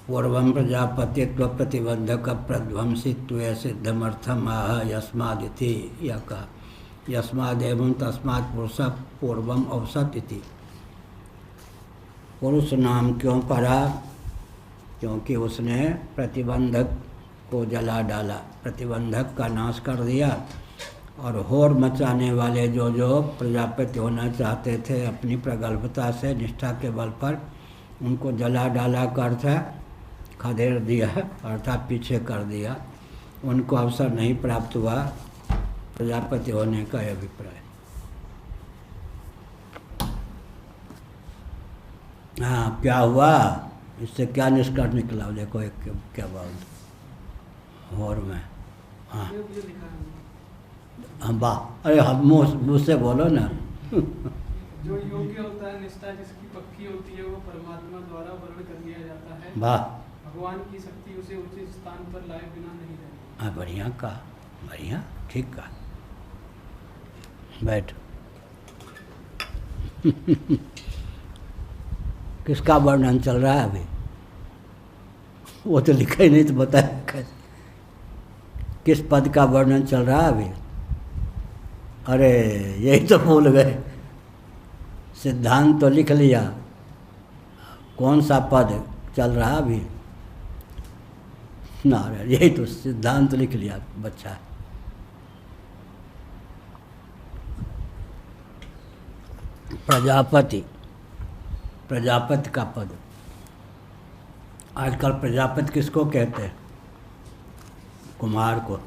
पूर्वं प्रजापतित्व प्रतिबंधक प्रध्वंसित्व सिद्धमर्थम आह यस्मादिति। यह कहा यस्मादेवं तस्मात् पुरुष पूर्वम अवसत इति। पुरुष नाम क्यों पड़ा? क्योंकि उसने प्रतिबंधक को जला डाला, प्रतिबंधक का नाश कर दिया, और होर मचाने वाले जो प्रजापति होना चाहते थे अपनी प्रगल्भता से, निष्ठा के बल पर, उनको जला डाला का अर्थ है खदेड़ दिया, अर्थात पीछे कर दिया। उनको अवसर नहीं प्राप्त हुआ प्रजापति होने का अभिप्राय। हाँ, क्या हुआ? इससे क्या निष्कर्ष निकला? देखो एक क्या बात और में। हाँ हम अरे हम मुझसे बोलो ना। जो योग्य होता है, निष्ठा जिसकी पक्की होती है, वो परमात्मा द्वारा वर्ण कर दिया जाता है। वाह, भगवान की शक्ति उसे उचित स्थान पर लाए बिना नहीं रहती। हाँ, बढ़िया कहा, बढ़िया, ठीक कहा। बैठ। किसका वर्णन चल रहा है अभी? वो तो लिखा ही नहीं, तो बताया कैसे? किस पद का वर्णन चल रहा है अभी? अरे यही तो भूल गए। सिद्धांत तो लिख लिया, कौन सा पद चल रहा है अभी? ना, यही तो सिद्धांत लिख लिया बच्चा। प्रजापति, प्रजापति का पद। आजकल प्रजापति किसको कहते हैं? कुमार को।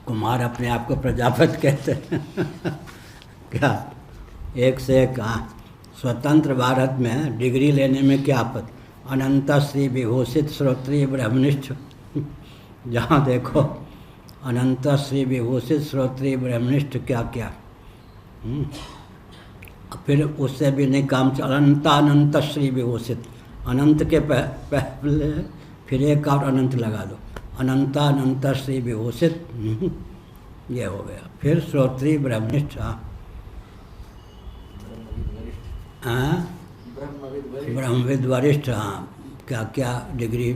कुमार अपने आप को प्रजापति कहते हैं। क्या? एक से एक। हाँ, स्वतंत्र भारत में डिग्री लेने में क्या पद? अनंत श्री विभूषित श्रोत्रिय ब्रह्मनिष्ठ। जहाँ देखो अनंत श्री विभूषित श्रोत्रिय ब्रह्मनिष्ठ, क्या क्या। फिर उससे भी नहीं काम चल, अनंत श्री विभूषित। अनंत के पहले फिर एक और अनंत लगा दो, अनंत श्री विभूषित। ये हो गया। फिर श्रोत्रिय ब्रह्मनिष्ठ। हाँ, ब्रह्मविद वरिष्ठ। हाँ, क्या क्या डिग्री।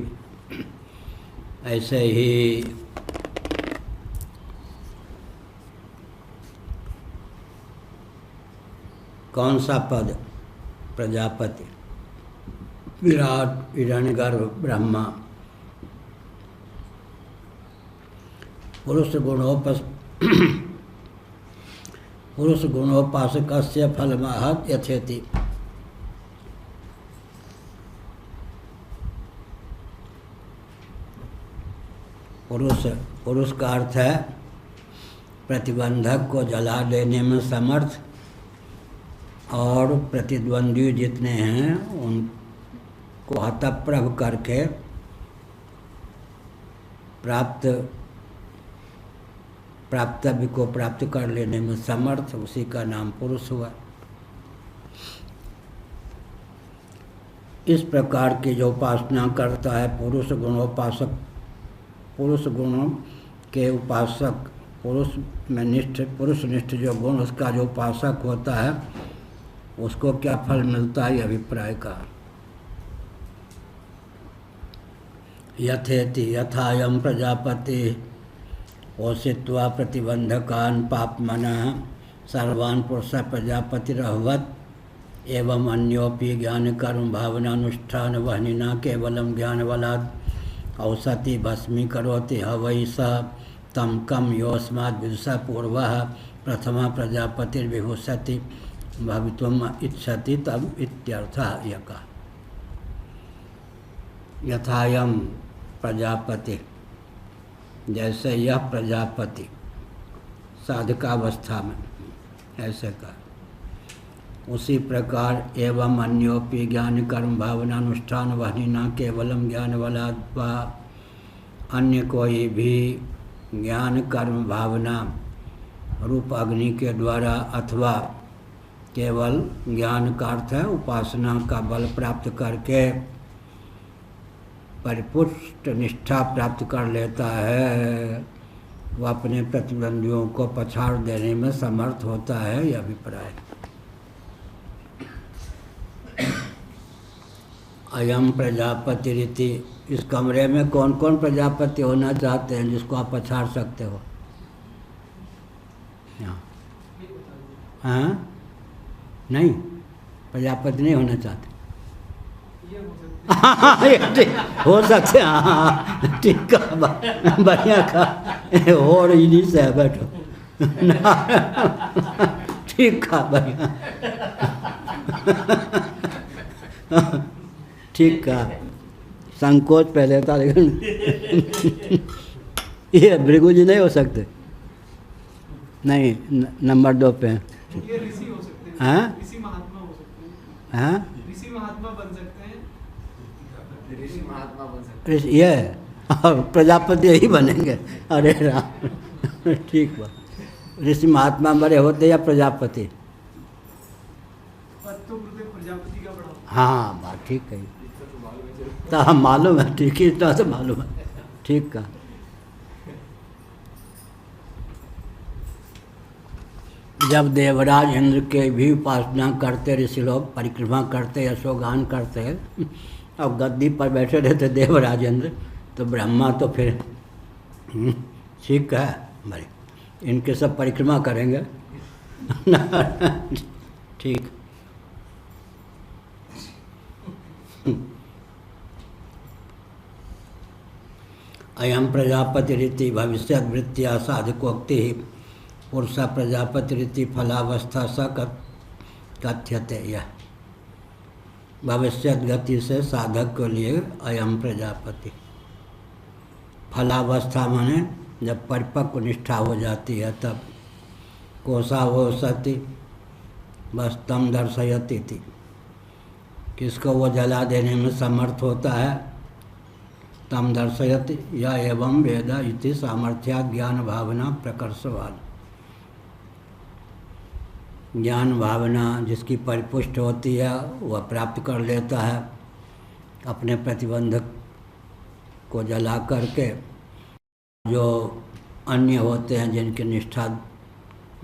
ऐसे ही कौन सा पद? प्रजापति, विराट, हिरण्यगर्भ, ब्रह्मा। पुरुष गुणोपासकस्य फलमाह यथेति। पुरुष का अर्थ है प्रतिबंधक को जला देने में समर्थ, और प्रतिद्वंदी जितने हैं उनको हतप्रभ करके प्राप्तव्य को प्राप्त कर लेने में समर्थ, उसी का नाम पुरुष हुआ। इस प्रकार की जो उपासना करता है पुरुष गुणोपासक, पुरुष गुणों के उपासक, पुरुष निष्ठ जो गुण, उसका जो उपासक होता है, उसको क्या फल मिलता है? अभिप्राय का। यथेति यथायम प्रजापति पोषित्वा प्रतिबंधकान् पापमनः सर्वान् पुरुष प्रजापतिरभवत् एवं अन्योपि ज्ञान कर्म भावनानुष्ठान वहनिना केवलम ज्ञान बलात् औसति भस्मी करोति हवै स तम कम योस्माद् विदुषा पूर्वः प्रथमा प्रजापतिर्विभूषति भवितुम इच्छति तब इत्यर्थः। यका यथायम प्रजापति, जैसे यह प्रजापति साधकावस्था में, ऐसे का उसी प्रकार एवं अन्योपि ज्ञान कर्म भावनानुष्ठान वहनिना केवलम ज्ञान बलात्, अन्य कोई भी ज्ञान कर्म भावना रूप अग्नि के द्वारा अथवा केवल ज्ञान का अर्थ है उपासना का बल प्राप्त करके परिपुष्ट निष्ठा प्राप्त कर लेता है, वह अपने प्रतिद्वंदियों को पछाड़ देने में समर्थ होता है, यह अभिप्राय। अयम प्रजापति रीति। इस कमरे में कौन कौन प्रजापति होना चाहते हैं जिसको आप पछाड़ सकते हो? हाँ, नहीं, प्रजापति नहीं होना चाहते। हो सकते हैं, हाँ, ठीक है, बढ़िया का और इन्हीं से बैठो। ठीक है, बढ़िया, ठीक है। संकोच पहले था, लेकिन ये भृगु जी नहीं हो सकते। नहीं, नंबर 2 पे ये ऋषि हो सकते हैं। हाँ? ऋषि महात्मा हो सकते हैं। हाँ, ऋषि महात्मा बन सकते हैं। ऋषि महात्मा बन सकते हैं। ये प्रजापति यही बनेंगे। अरे राम, ठीक बा। ऋषि महात्मा बड़े होते या प्रजापति? पद तो प्रजापति का बड़ा। हाँ, बात ठीक है। तो हम मालूम है, ठीक ही इतना तो मालूम है, ठीक का। जब देवराज इंद्र के भी उपासना करते ऋषि लोग, परिक्रमा करते, यशोगान करते, अब गद्दी पर बैठे रहते देवराज इंद्र, तो ब्रह्मा तो फिर ठीक है भाई, इनके सब परिक्रमा करेंगे। ठीक। अयम प्रजापति रीति भविष्यत वृत्तिया साधकोक्ति पुरुष प्रजापति रीति फलावस्था स कथ्यते। यह भविष्यत गति से साधक के लिए अयम प्रजापति। फलावस्था माने जब परिपक्व निष्ठा हो जाती है तब कोसा वो सती बस तम दर्शयती थी, किसको वो जला देने में समर्थ होता है, तम दर्शयति या एवं वेद इति सामर्थ्या ज्ञान भावना प्रकर्षवाद। ज्ञान भावना जिसकी परिपुष्ट होती है वह प्राप्त कर लेता है, अपने प्रतिबंधक को जला करके। जो अन्य होते हैं जिनकी निष्ठा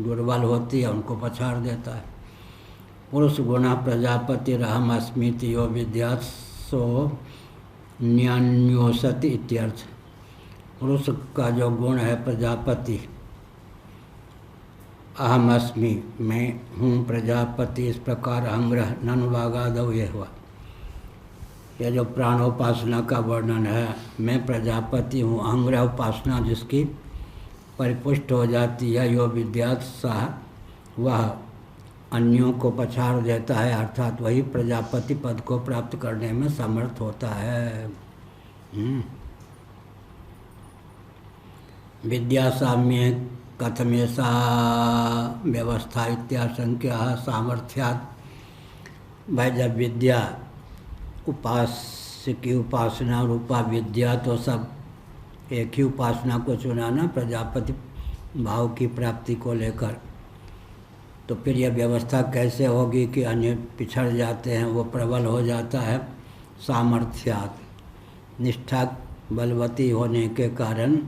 दुर्बल होती है उनको पछाड़ देता है। पुरुष गुणा प्रजापति रहम अस्मिति यो विद्यात् सो न्यान्योसति इत्यर्थ। पुरुष का जो गुण है प्रजापति, अहम अस्मि, मैं हूँ प्रजापति, इस प्रकार अहंग्रह ननुवागादव ये हुआ। यह जो प्राणोपासना का वर्णन है, मैं प्रजापति हूँ, अहंग्रह उपासना जिसकी परिपुष्ट हो जाती है, यो विद्यात् सह, वह अन्यों को पछाड़ देता है, अर्थात वही प्रजापति पद को प्राप्त करने में समर्थ होता है। विद्या साम्य कथमेशा व्यवस्था इत्याशंक्य सामर्थ्यात्। भाई जब विद्या उपास्य की उपासना रूपा विद्या, तो सब एक ही उपासना को चुना ना प्रजापति भाव की प्राप्ति को लेकर, तो फिर यह व्यवस्था कैसे होगी कि अन्य पिछड़ जाते हैं, वो प्रबल हो जाता है। सामर्थ्यात्, निष्ठा बलवती होने के कारण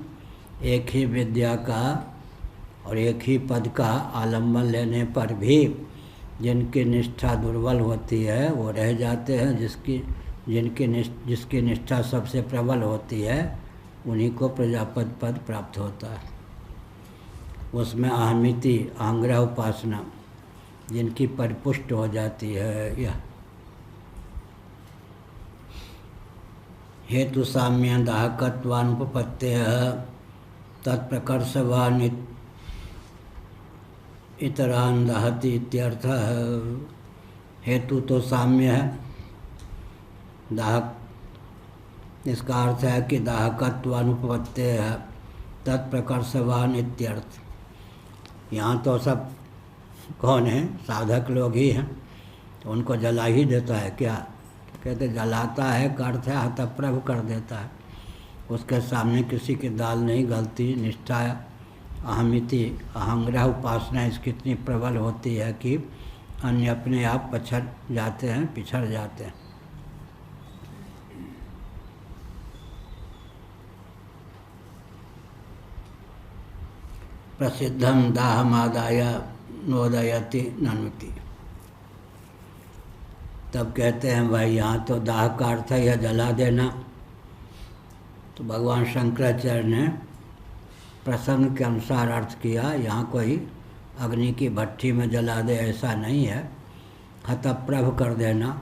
एक ही विद्या का और एक ही पद का आलम्बन लेने पर भी जिनकी निष्ठा दुर्बल होती है वो रह जाते हैं, जिसकी निष्ठा सबसे प्रबल होती है उन्हीं को प्रजापति पद प्राप्त होता है। उसमें अहमिति आंग्रह उपासना जिनकी परिपुष्ट हो जाती है। यह हेतु साम्य दाहकत्वानुपपत्ति तत्प्रकर्षवान इतरान दहति इत्यर्थ है। हेतु तो साम्य है, दाहक इसका अर्थ है कि दाहकत्वानुपपत्ति है, तत्प्रकर्षवान इत्यर्थ। यहाँ तो सब कौन है, साधक लोग ही हैं, तो उनको जला ही देता है क्या, कहते जलाता है का अर्थ है हतप्रभ कर देता है। उसके सामने किसी की दाल नहीं गलती। निष्ठा अहमिति अहंग्रह उपासना इसकी इतनी प्रबल होती है कि अन्य अपने आप पछड़ जाते हैं, पिछड़ जाते हैं। प्रसिद्धम दाहमादाय नोदयति नन्वति। तब कहते हैं भाई यहाँ तो दाह का अर्थ है यह जला देना। तो भगवान शंकराचार्य ने प्रसंग के अनुसार अर्थ किया, यहाँ कोई अग्नि की भट्ठी में जला दे ऐसा नहीं है, हतप्रभ कर देना।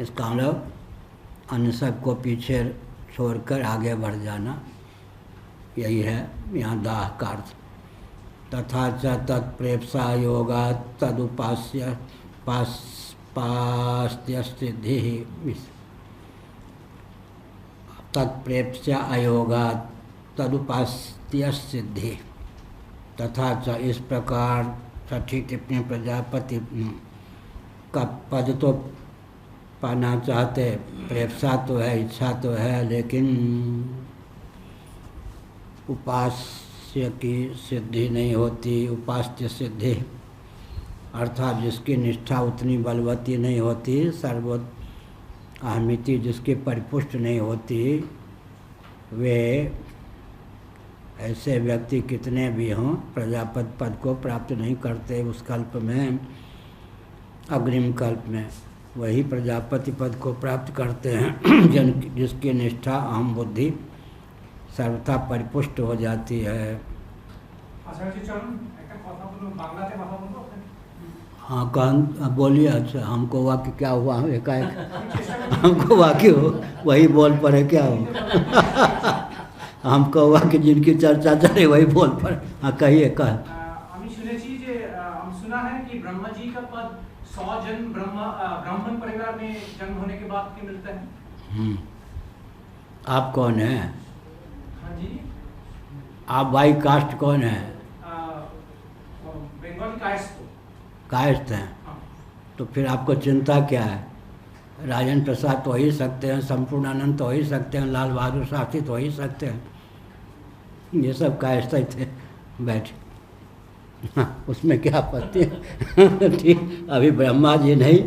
इसका मतलब अन्य सबको पीछे छोड़कर आगे बढ़ जाना, यही है यहाँ दाह का अर्थ। तथा च तत्प्रेप्सा योगा तदुपास्य पास्त्य सिद्धि तत्प्रेप्स्य अयोगा तदुपास्य सिद्धि। तथा च इस प्रकार छठी टिप्पणी प्रजापति का पद तो पाना चाहते, प्रेप्सा तो है, इच्छा तो है, लेकिन उपास्य की सिद्धि नहीं होती। उपास्य सिद्धि अर्थात जिसकी निष्ठा उतनी बलवती नहीं होती, सर्वोत्त अहमिति जिसकी परिपुष्ट नहीं होती, वे ऐसे व्यक्ति कितने भी हों प्रजापति पद को प्राप्त नहीं करते। उस कल्प में, अग्रिम कल्प में वही प्रजापति पद को प्राप्त करते हैं जिसकी निष्ठा अहम बुद्धि सर्वथा परिपुष्ट हो जाती है। हाँ कौन बोलिए। अच्छा हमको वाक्य क्या हुआ एकाएक हमको वाक्य हो वही बोल पड़े क्या हो हमको हुआ कि जिनकी चर्चा चले वही बोल पड़े। हाँ कहिए सुना है कि ब्रह्मा जी का पद 100 जन्म ब्राह्मण परिवार में जन्म होने के बाद के मिलता है। आप कौन है? हाँ जी। आप भाई कास्ट कौन है? बंगाली कास्ट। कास्ट हैं। हाँ। तो फिर आपको चिंता क्या है? राजेंद्र प्रसाद तो हो ही सकते हैं, संपूर्णानंद तो हो ही सकते हैं, लाल बहादुर शास्त्री तो हो ही सकते हैं, ये सब कायस्थ ही थे बैठे। हाँ, उसमें क्या आपत्ति है? ठीक, अभी ब्रह्मा जी नहीं,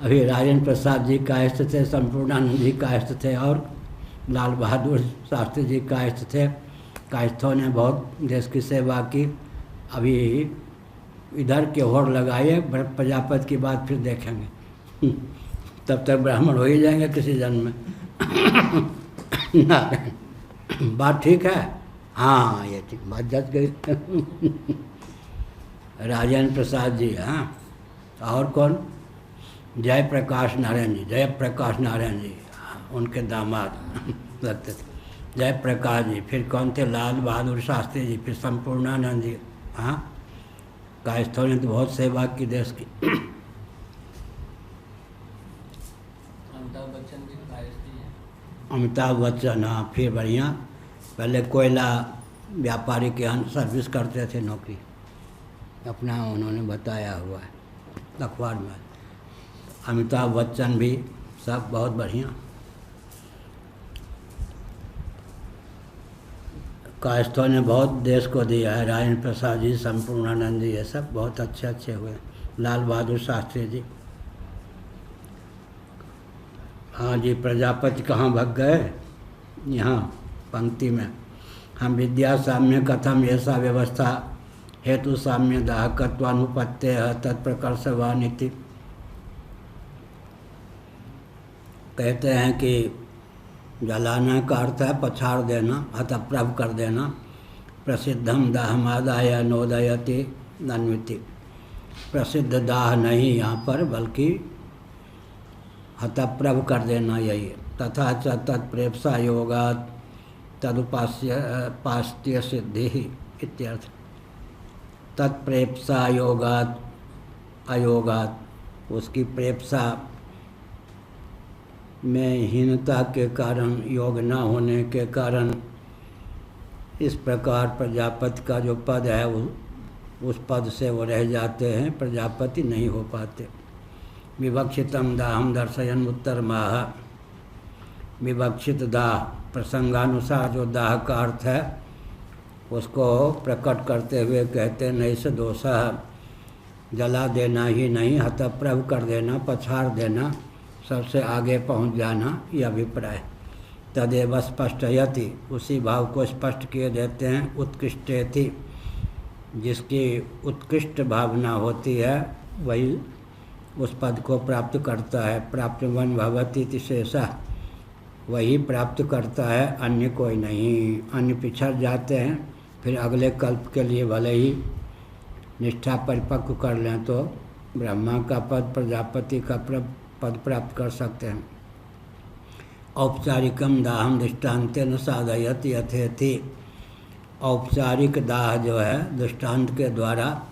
अभी राजेंद्र प्रसाद जी कायस्थ थे, संपूर्णानंद जी कायस्थ थे और लाल बहादुर शास्त्री जी कायस्थ थे। कायस्थों ने बहुत देश की सेवा की। अभी इधर के होड़ लगाइए, प्रजापति की बात फिर देखेंगे, तब तक ब्राह्मण हो ही जाएंगे किसी जन्म में। बात ठीक है? हाँ ये ठीक, बात जच गई। राजेंद्र प्रसाद जी, हाँ। और कौन? जय प्रकाश नारायण जी, जय प्रकाश नारायण जी, उनके दामाद लगते थे जय प्रकाश जी। फिर कौन थे? लाल बहादुर शास्त्री जी, फिर संपूर्णानंद जी। हाँ, कायस्थों ने तो बहुत सेवा की देश की। अमिताभ बच्चन, हाँ फिर बढ़िया। पहले कोयला व्यापारी के यहाँ सर्विस करते थे, नौकरी अपना उन्होंने बताया हुआ है अखबार में। अमिताभ बच्चन भी सब बहुत बढ़िया। कायस्थों ने बहुत देश को दिया है। राजेंद्र प्रसाद जी, संपूर्णानंद जी, ये सब बहुत अच्छे अच्छे हुए। लाल बहादुर शास्त्री जी, हाँ जी। प्रजापति कहाँ भग गए? यहाँ पंक्ति में। हम विद्या साम्य कथम ऐसा व्यवस्था हेतु साम्य दाहकत्वानुपत्ते तत्प्रकर्षवानिति। कहते हैं कि जलाना का अर्थ है पछाड़ देना, हतप्रभ कर देना। प्रसिद्धम दाहमादाय नोदयति नन्विति। प्रसिद्ध दाह नहीं यहाँ पर, बल्कि हतप्रभ कर देना यही। तथा च तत्प्रेप्सा योगात् तदुपास्य पास्त्य सिद्धि इत्यर्थ। तत्प्रेप्सा योगात् अयोगात्, उसकी प्रेप्सा में हीनता के कारण, योग न होने के कारण इस प्रकार प्रजापति का जो पद है उस पद से वो रह जाते हैं, प्रजापति नहीं हो पाते। विवक्षितम दाहम दर्शयन उत्तर माह। विवक्षित दाह, प्रसंगानुसार जो दाह का अर्थ है उसको प्रकट करते हुए कहते नहीं से दोषः, जला देना ही नहीं, हतप्रभ कर देना, पछाड़ देना, सबसे आगे पहुंच जाना, ये अभिप्राय। तदेव स्पष्टयति, उसी भाव को स्पष्ट किए देते हैं। उत्कृष्टेति, जिसकी उत्कृष्ट भावना होती है वही उस पद को प्राप्त करता है। प्राप्तवन भवति इति शेषः, वही प्राप्त करता है, अन्य कोई नहीं। अन्य पिछड़ जाते हैं, फिर अगले कल्प के लिए भले ही निष्ठा परिपक्व कर लें तो ब्रह्मा का पद, प्रजापति का पद प्राप्त कर सकते हैं। औपचारिकम दाहम दृष्टान्तेन साधयति यथेति, औपचारिक दाह जो है दृष्टांत के द्वारा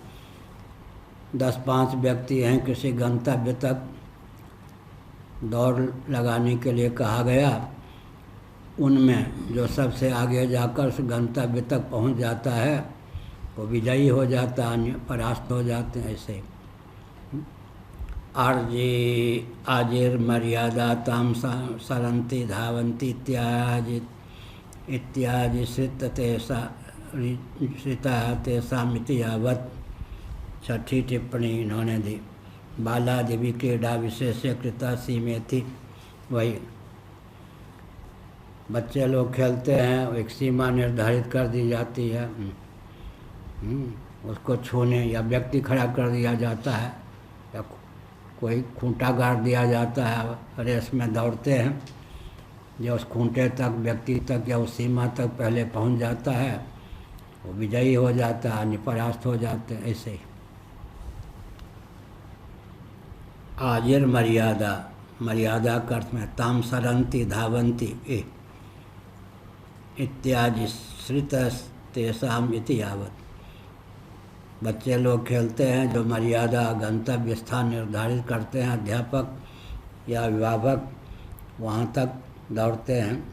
10-5 व्यक्ति हैं, किसी गंतव्य तक दौड़ लगाने के लिए कहा गया, उनमें जो सबसे आगे जाकर उस गंतव्य तक पहुंच जाता है वो विजयी हो जाता है, अन्य परास्त हो जाते हैं। ऐसे आजिर मर्यादा ताम सरंती धावंती इत्यादि श्रिता तेषामिति यावत्, छठी टिप्पणी इन्होंने दी। बालादि भी क्रीड़ा विशेष कृता सीमे थी, वही बच्चे लोग खेलते हैं, एक सीमा निर्धारित कर दी जाती है, उसको छूने या व्यक्ति खड़ा कर दिया जाता है या कोई खूंटा गाड़ दिया जाता है। रेस में दौड़ते हैं, जो उस खूंटे तक, व्यक्ति तक या उस सीमा तक पहले पहुंच जाता है वो विजयी हो जाता है, निपरास्त हो जाते हैं। ऐसे ही आजिर मर्यादा, मर्यादा का अर्थ में ताम सरंती धावंती इत्यादि श्रित तेषाम इति यावत्, बच्चे लोग खेलते हैं जो मर्यादा गंतव्य स्थान निर्धारित करते हैं, अध्यापक या अभिभावक वहाँ तक दौड़ते हैं,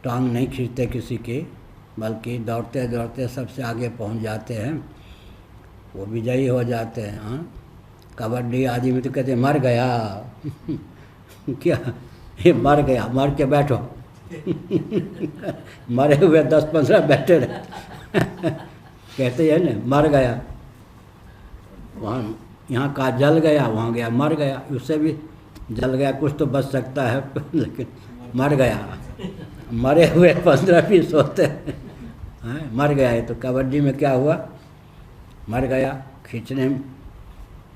टांग नहीं खींचते किसी की, बल्कि दौड़ते दौड़ते सबसे आगे पहुँच जाते हैं, वो विजयी हो जाते हैं। हाँ, कबड्डी आदि में तो कहते मर गया क्या, ये मर गया, मर के बैठो मरे हुए 10-15 बैठे रहे कहते हैं ना, मर गया, वहाँ यहाँ का जल गया, वहाँ गया मर गया, उससे भी जल गया कुछ तो बच सकता है लेकिन मर गया, मरे हुए 15-20 होते हैं, मर गया है। तो कबड्डी में क्या हुआ, मर गया, खींचने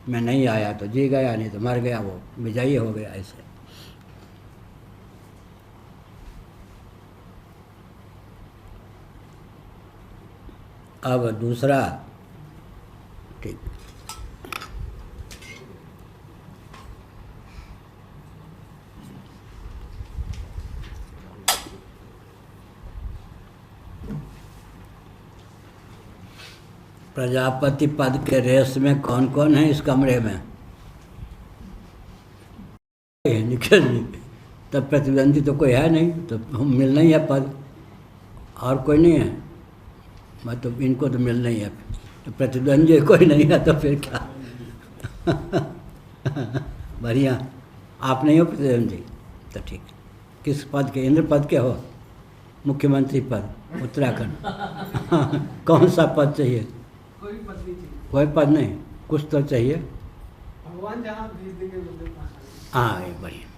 में नहीं आया तो जी गया, नहीं तो मर गया, वो विजयी हो गया। ऐसे अब दूसरा, ठीक, प्रजापति पद के रेस में कौन कौन है इस कमरे में? निकल, तब प्रतिद्वंदी तो कोई है नहीं, तो हम मिलना ही है पद, और कोई नहीं है, मतलब इनको तो मिलना ही है। तो प्रतिद्वंदी कोई नहीं है तो फिर क्या बढ़िया, आप नहीं हो प्रतिद्वंदी तो ठीक। किस पद के? इंद्र पद के हो? मुख्यमंत्री पद उत्तराखंड कौन सा पद चाहिए? कोई पद नहीं चाहिए। कोई पद नहीं, कुछ तो चाहिए। भगवान जहाँ भेज देंगे उधर। हाँ, ये बढ़िया,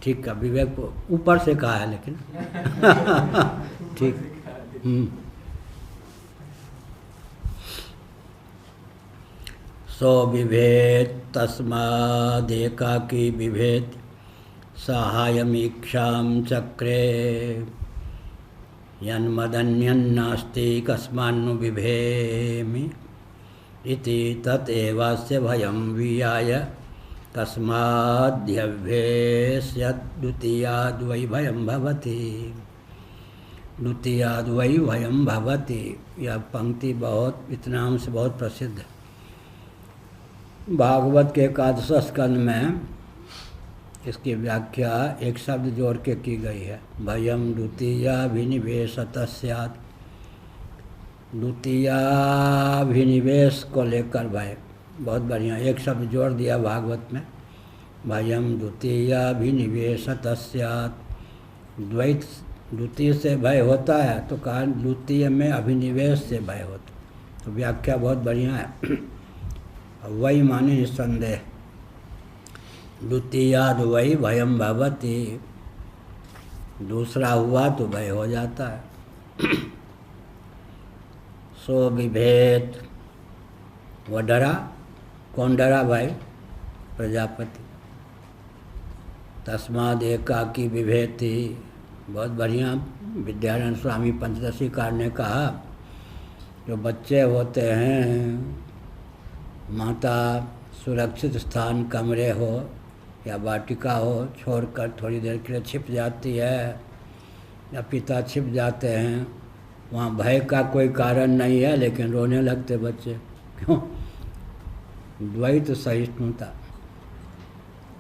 ठीक है। विवेक को ऊपर से कहा है लेकिन ठीक। सो विभेद तस्मादेकाकी विभेद साहाय्यमीक्षां चक्रे यन्मदन्यन्नास्ति कस्मान्नु बिभेमि इति ततेवास्य भयं वियाय तस्माद्यभ्येष्यद्वितीयाद्वै द्वितीयाद्वै भयं भवति। द्वितीयाद्वै भयं भवति, यह पंक्ति बहुत इतना से बहुत प्रसिद्ध है। भागवत के 11 स्कंद में इसकी व्याख्या एक शब्द जोड़ के की गई है, भयम द्वितीयाभिनिवेशतः स्यात्। द्वितीयाभिनिवेश को लेकर भय, बहुत बढ़िया एक शब्द जोड़ दिया भागवत में। भयम द्वितीयाभिनिवेशत स्यात्। द्वैत द्वितीय से भय होता है तो कहा द्वितीय में अभिनिवेश से भय होता। तो व्याख्या बहुत बढ़िया है। वही माने निस्संदेह, द्वितीयाद वही भयम भवति, दूसरा हुआ तो भय हो जाता है। सो विभेद, वह डरा, कौन डरा भाई? प्रजापति। तस्माद एकाकी विभेति, बहुत बढ़िया विद्यारण्य स्वामी पंचदशीकार ने कहा, जो बच्चे होते हैं, माता सुरक्षित स्थान कमरे हो या वाटिका हो छोड़कर थोड़ी देर के लिए छिप जाती है, या पिता छिप जाते हैं, वहाँ भय का कोई कारण नहीं है, लेकिन रोने लगते बच्चे। क्यों? द्वैत सहिष्णुता।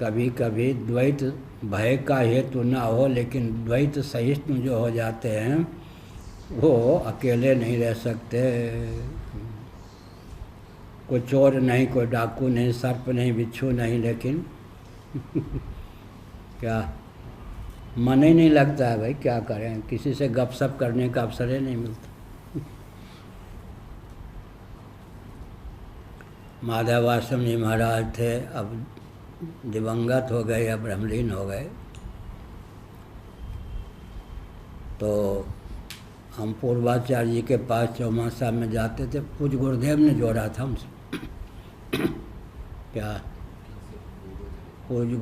कभी कभी द्वैत भय का हेतु ना हो, लेकिन द्वैत सहिष्णु जो हो जाते हैं वो अकेले नहीं रह सकते। कोई चोर नहीं, कोई डाकू नहीं, सर्प नहीं, बिच्छू नहीं, लेकिन क्या मन ही नहीं लगता है भाई, क्या करें, किसी से गपशप करने का अवसर ही नहीं मिलता। माधव आश्रम जी महाराज थे, अब दिवंगत हो गए, अब ब्रह्मलीन हो गए। तो हम पूर्वाचार्य जी के पास चौमासा में जाते थे, पूज्य गुरुदेव ने जोड़ा था हमसे। क्या? पूज्य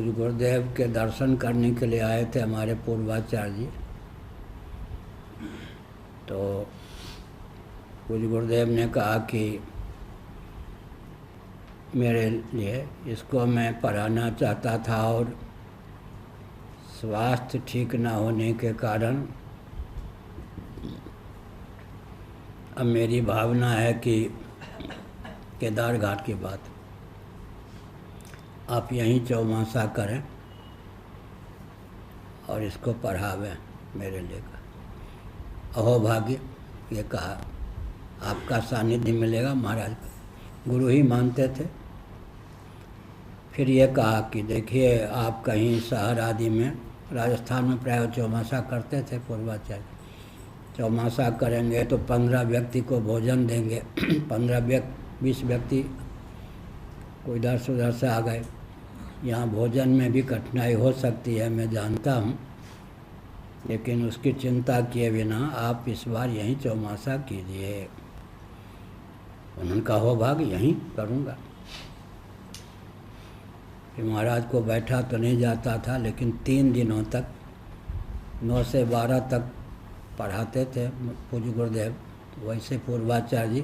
गुरुदेव के दर्शन करने के लिए आए थे हमारे पूर्वाचार्य जी। तो पूज्य गुरुदेव ने कहा कि मेरे लिए इसको मैं पढ़ाना चाहता था, और स्वास्थ्य ठीक ना होने के कारण अब मेरी भावना है कि केदार घाट की बात आप यहीं चौमासा करें और इसको पढ़ावें मेरे लिए। अहो भाग्य, ये कहा, आपका सानिध्य मिलेगा। महाराज गुरु ही मानते थे। फिर ये कहा कि देखिए, आप कहीं शहर आदि में, राजस्थान में प्राय चौमासा करते थे पूर्वाचार्य, चौमासा करेंगे तो 15 व्यक्ति को भोजन देंगे। 15-20 व्यक्ति कोई इधर से उधर से आ गए, यहाँ भोजन में भी कठिनाई हो सकती है, मैं जानता हूँ, लेकिन उसकी चिंता किए बिना आप इस बार यहीं चौमासा कीजिए। उन्होंने कहा, हो भाग, यहीं करूँगा। फिर महाराज को बैठा तो नहीं जाता था, लेकिन 3 दिनों तक 9 से 12 तक पढ़ाते थे पूज्य गुरुदेव। वैसे पूर्वाचार्य जी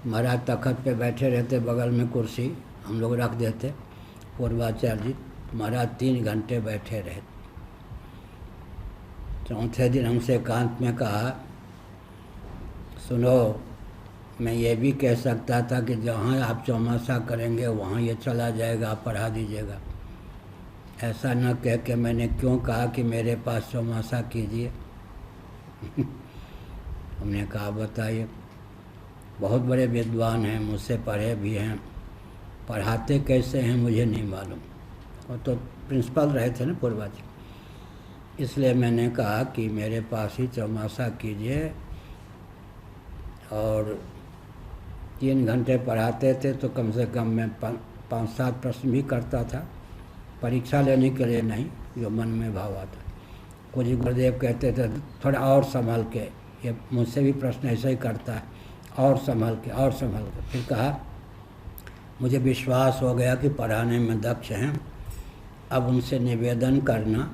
महाराज तखत पे बैठे रहते, बगल में कुर्सी हम लोग रख देते। पूर्वाचार्य जी महाराज 3 घंटे बैठे रहे। चौथे दिन हमसे एकांत में कहा, सुनो, मैं ये भी कह सकता था कि जहाँ आप चौमासा करेंगे वहाँ ये चला जाएगा, आप पढ़ा दीजिएगा। ऐसा न कह के मैंने क्यों कहा कि मेरे पास चौमासा कीजिए। हमने कहा, बताइए, बहुत बड़े विद्वान हैं, मुझसे पढ़े भी हैं, पढ़ाते कैसे हैं मुझे नहीं मालूम। वो तो प्रिंसिपल रहे थे ना पूर्वाचार्य, इसलिए मैंने कहा कि मेरे पास ही चौमासा कीजिए। और 3 घंटे पढ़ाते थे तो कम से कम मैं 5-7 प्रश्न भी करता था, परीक्षा लेने के लिए नहीं, जो मन में भाव आता। कुछ गुरुदेव कहते थे थोड़ा और संभल के, ये मुझसे भी प्रश्न ऐसा ही करता है, और संभल के, और संभल के। फिर कहा, मुझे विश्वास हो गया कि पढ़ाने में दक्ष हैं, अब उनसे निवेदन करना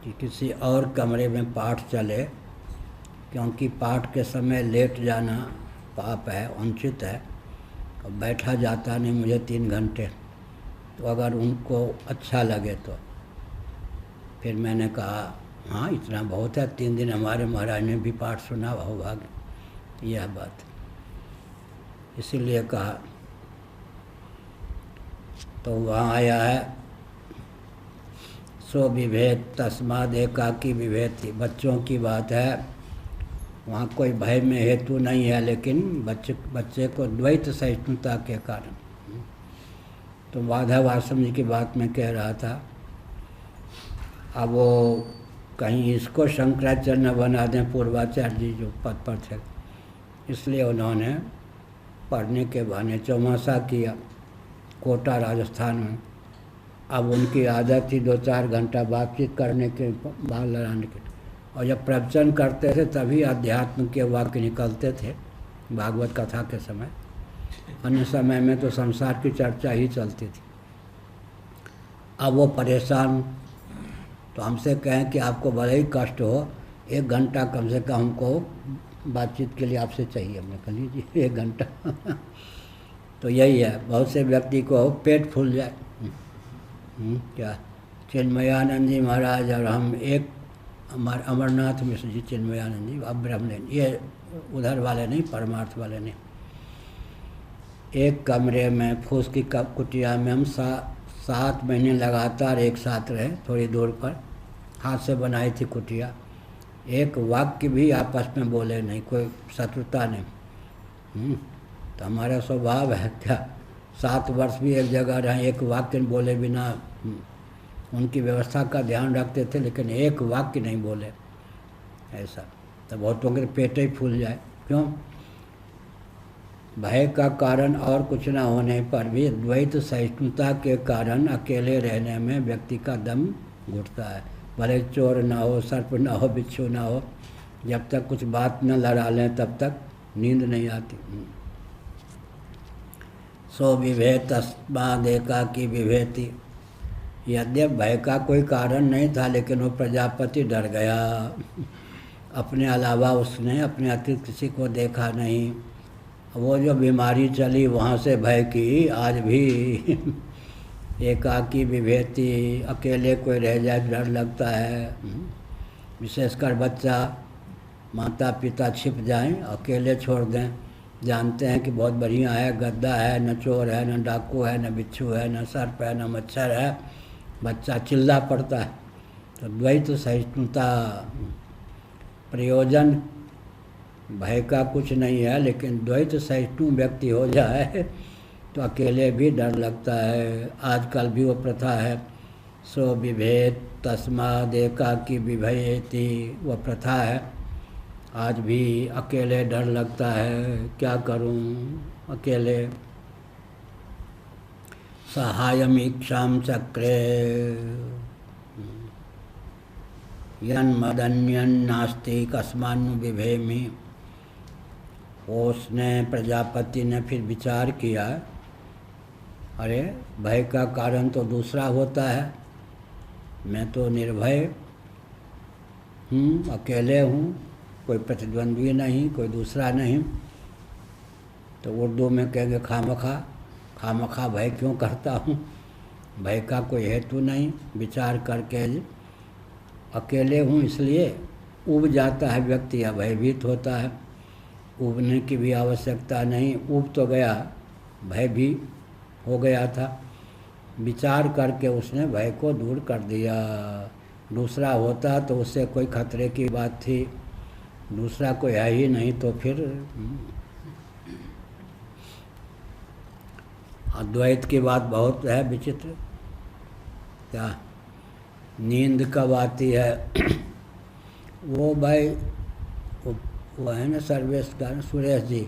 कि किसी और कमरे में पाठ चले, क्योंकि पाठ के समय लेट जाना पाप है, अनुचित है, और बैठा जाता नहीं मुझे 3 घंटे। तो अगर उनको अच्छा लगे तो फिर मैंने कहा, हाँ इतना बहुत है, 3 दिन हमारे महाराज ने भी पाठ सुना, हो भाग्य, यह बात। इसीलिए कहा। तो वहाँ आया है, सो विभेद तस्माद एकाकी विभेद थी, बच्चों की बात है। वहाँ कोई भय में हेतु नहीं है, लेकिन बच्चे को द्वैत सहिष्णुता के कारण। तो माधव आश्रम जी की बात मैं कह रहा था। अब वो कहीं इसको शंकराचार्य न बना दें पूर्वाचार्य जी जो पद पर थे, इसलिए उन्होंने पढ़ने के बहाने चौमासा किया कोटा राजस्थान में। अब उनकी आदत थी 2-4 घंटा बातचीत करने के बाल लड़ाने के, और जब प्रवचन करते थे तभी अध्यात्म के वाक्य निकलते थे भागवत कथा के समय। अन्य समय में तो संसार की चर्चा ही चलती थी। अब वो परेशान, तो हमसे कहें कि आपको बड़ा ही कष्ट हो, 1 घंटा कम से कम हमको बातचीत के लिए आपसे चाहिए। हमने कहा लीजिए 1 घंटा। तो यही है, बहुत से व्यक्ति को पेट फूल जाए। क्या चिन्मयानंद जी महाराज और हम एक अमरनाथ मिश्र जी, चिन्मयानंद जी, अब ब्रह्मलीन, ये उधर वाले नहीं, परमार्थ वाले नहीं, एक कमरे में फूस की कुटिया में हम 7 महीने लगातार एक साथ रहे। थोड़ी दूर पर हाथ से बनाई थी कुटिया, एक वाक्य भी आपस में बोले नहीं, कोई शत्रुता नहीं। तो हमारा स्वभाव है क्या, 7 वर्ष भी एक जगह रहे, एक वाक्य बोले बिना। उनकी व्यवस्था का ध्यान रखते थे, लेकिन एक वाक्य नहीं बोले, ऐसा। तो बहुतों के पेट ही फूल जाए। क्यों? भय का कारण और कुछ ना होने पर भी द्वैत सहिष्णुता के कारण अकेले रहने में व्यक्ति का दम घुटता है। भले चोर ना हो, सर्प ना हो, बिच्छू ना हो, जब तक कुछ बात न लड़ा लें तब तक नींद नहीं आती। सो विभेद तस्माद् एकाकी विभेति। यद्यप भय का कोई कारण नहीं था, लेकिन वो प्रजापति डर गया। अपने अलावा उसने अपने अतिरिक्त किसी को देखा नहीं। वो जो बीमारी चली वहाँ से भय की, आज भी एकाकी विभेति, अकेले कोई रह जाए डर लगता है। विशेषकर बच्चा, माता पिता छिप जाएं, अकेले छोड़ दें, जानते हैं कि बहुत बढ़िया है, गद्दा है, न चोर है, न डाकू है, न बिच्छू है, न सर्प है, न मच्छर है, बच्चा चिल्ला पड़ता है। तो द्वैत सहिष्णुता, प्रयोजन भय का कुछ नहीं है, लेकिन द्वैत सहिष्णु व्यक्ति हो जाए तो अकेले भी डर लगता है। आजकल भी वो प्रथा है, सो विभेद तस्माद् एकाकी विभयेति, वो प्रथा है। आज भी अकेले डर लगता है, क्या करूं अकेले। सहायमीक्षां चक्रे यन्मदन्यन्नास्ति कस्मान्नु बिभेमि। उसने, प्रजापति ने फिर विचार किया, अरे भय का कारण तो दूसरा होता है, मैं तो निर्भय हूँ, अकेले हूँ, कोई प्रतिद्वंद्वी नहीं, कोई दूसरा नहीं। तो उर्दू में कहेंगे खामखा भय क्यों करता हूँ, भय का कोई हेतु नहीं। विचार करके अकेले हूँ इसलिए ऊब जाता है व्यक्ति या भयभीत होता है। ऊबने की भी आवश्यकता नहीं, ऊब तो गया, भय भी हो गया था। विचार करके उसने भय को दूर कर दिया। दूसरा होता तो उससे कोई खतरे की बात थी, दूसरा कोई है ही नहीं, तो फिर अद्वैत की बात बहुत है विचित्र। क्या नींद कब आती है? वो भाई वो है ना सर्वेश का सुरेश जी,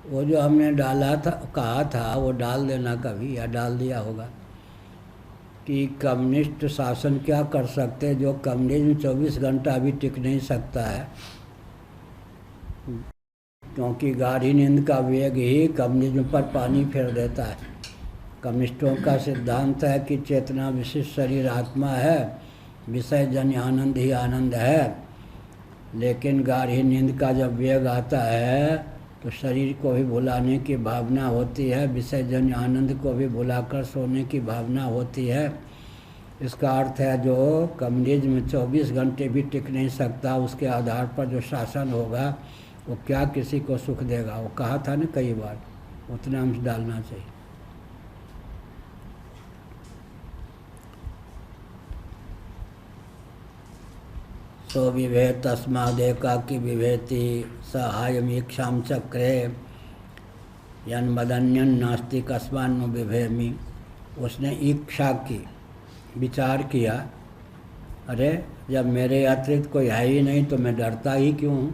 वो जो हमने डाला था, कहा था वो डाल देना कभी, या डाल दिया होगा, कि कम्युनिस्ट शासन क्या कर सकते, जो कम्युनिज्म 24 घंटा भी टिक नहीं सकता है, क्योंकि गाढ़ी नींद का वेग ही कम्युनिज्म पर पानी फेर देता है। कम्युनिस्टों का सिद्धांत है कि चेतना विशिष्ट शरीर आत्मा है, विषय जन्य आनंद ही आनंद है, लेकिन गाढ़ी नींद का जब वेग आता है तो शरीर को भी भुलाने की भावना होती है, विषय जन्य आनंद को भी भुलाकर सोने की भावना होती है। इसका अर्थ है जो कम्युनिज्म 24 घंटे भी टिक नहीं सकता, उसके आधार पर जो शासन होगा वो क्या किसी को सुख देगा। वो कहा था ना कई बार, उतना अंश डालना चाहिए। सो विभे तस्मादेकाकी विभेति सहायमीक्षां चक्रे यन्मदन्यन् नास्ति कस्मान्नु विभेमि। उसने इच्छा की, विचार किया, अरे जब मेरे अतिरिक्त कोई है ही नहीं तो मैं डरता ही क्यों हूँ?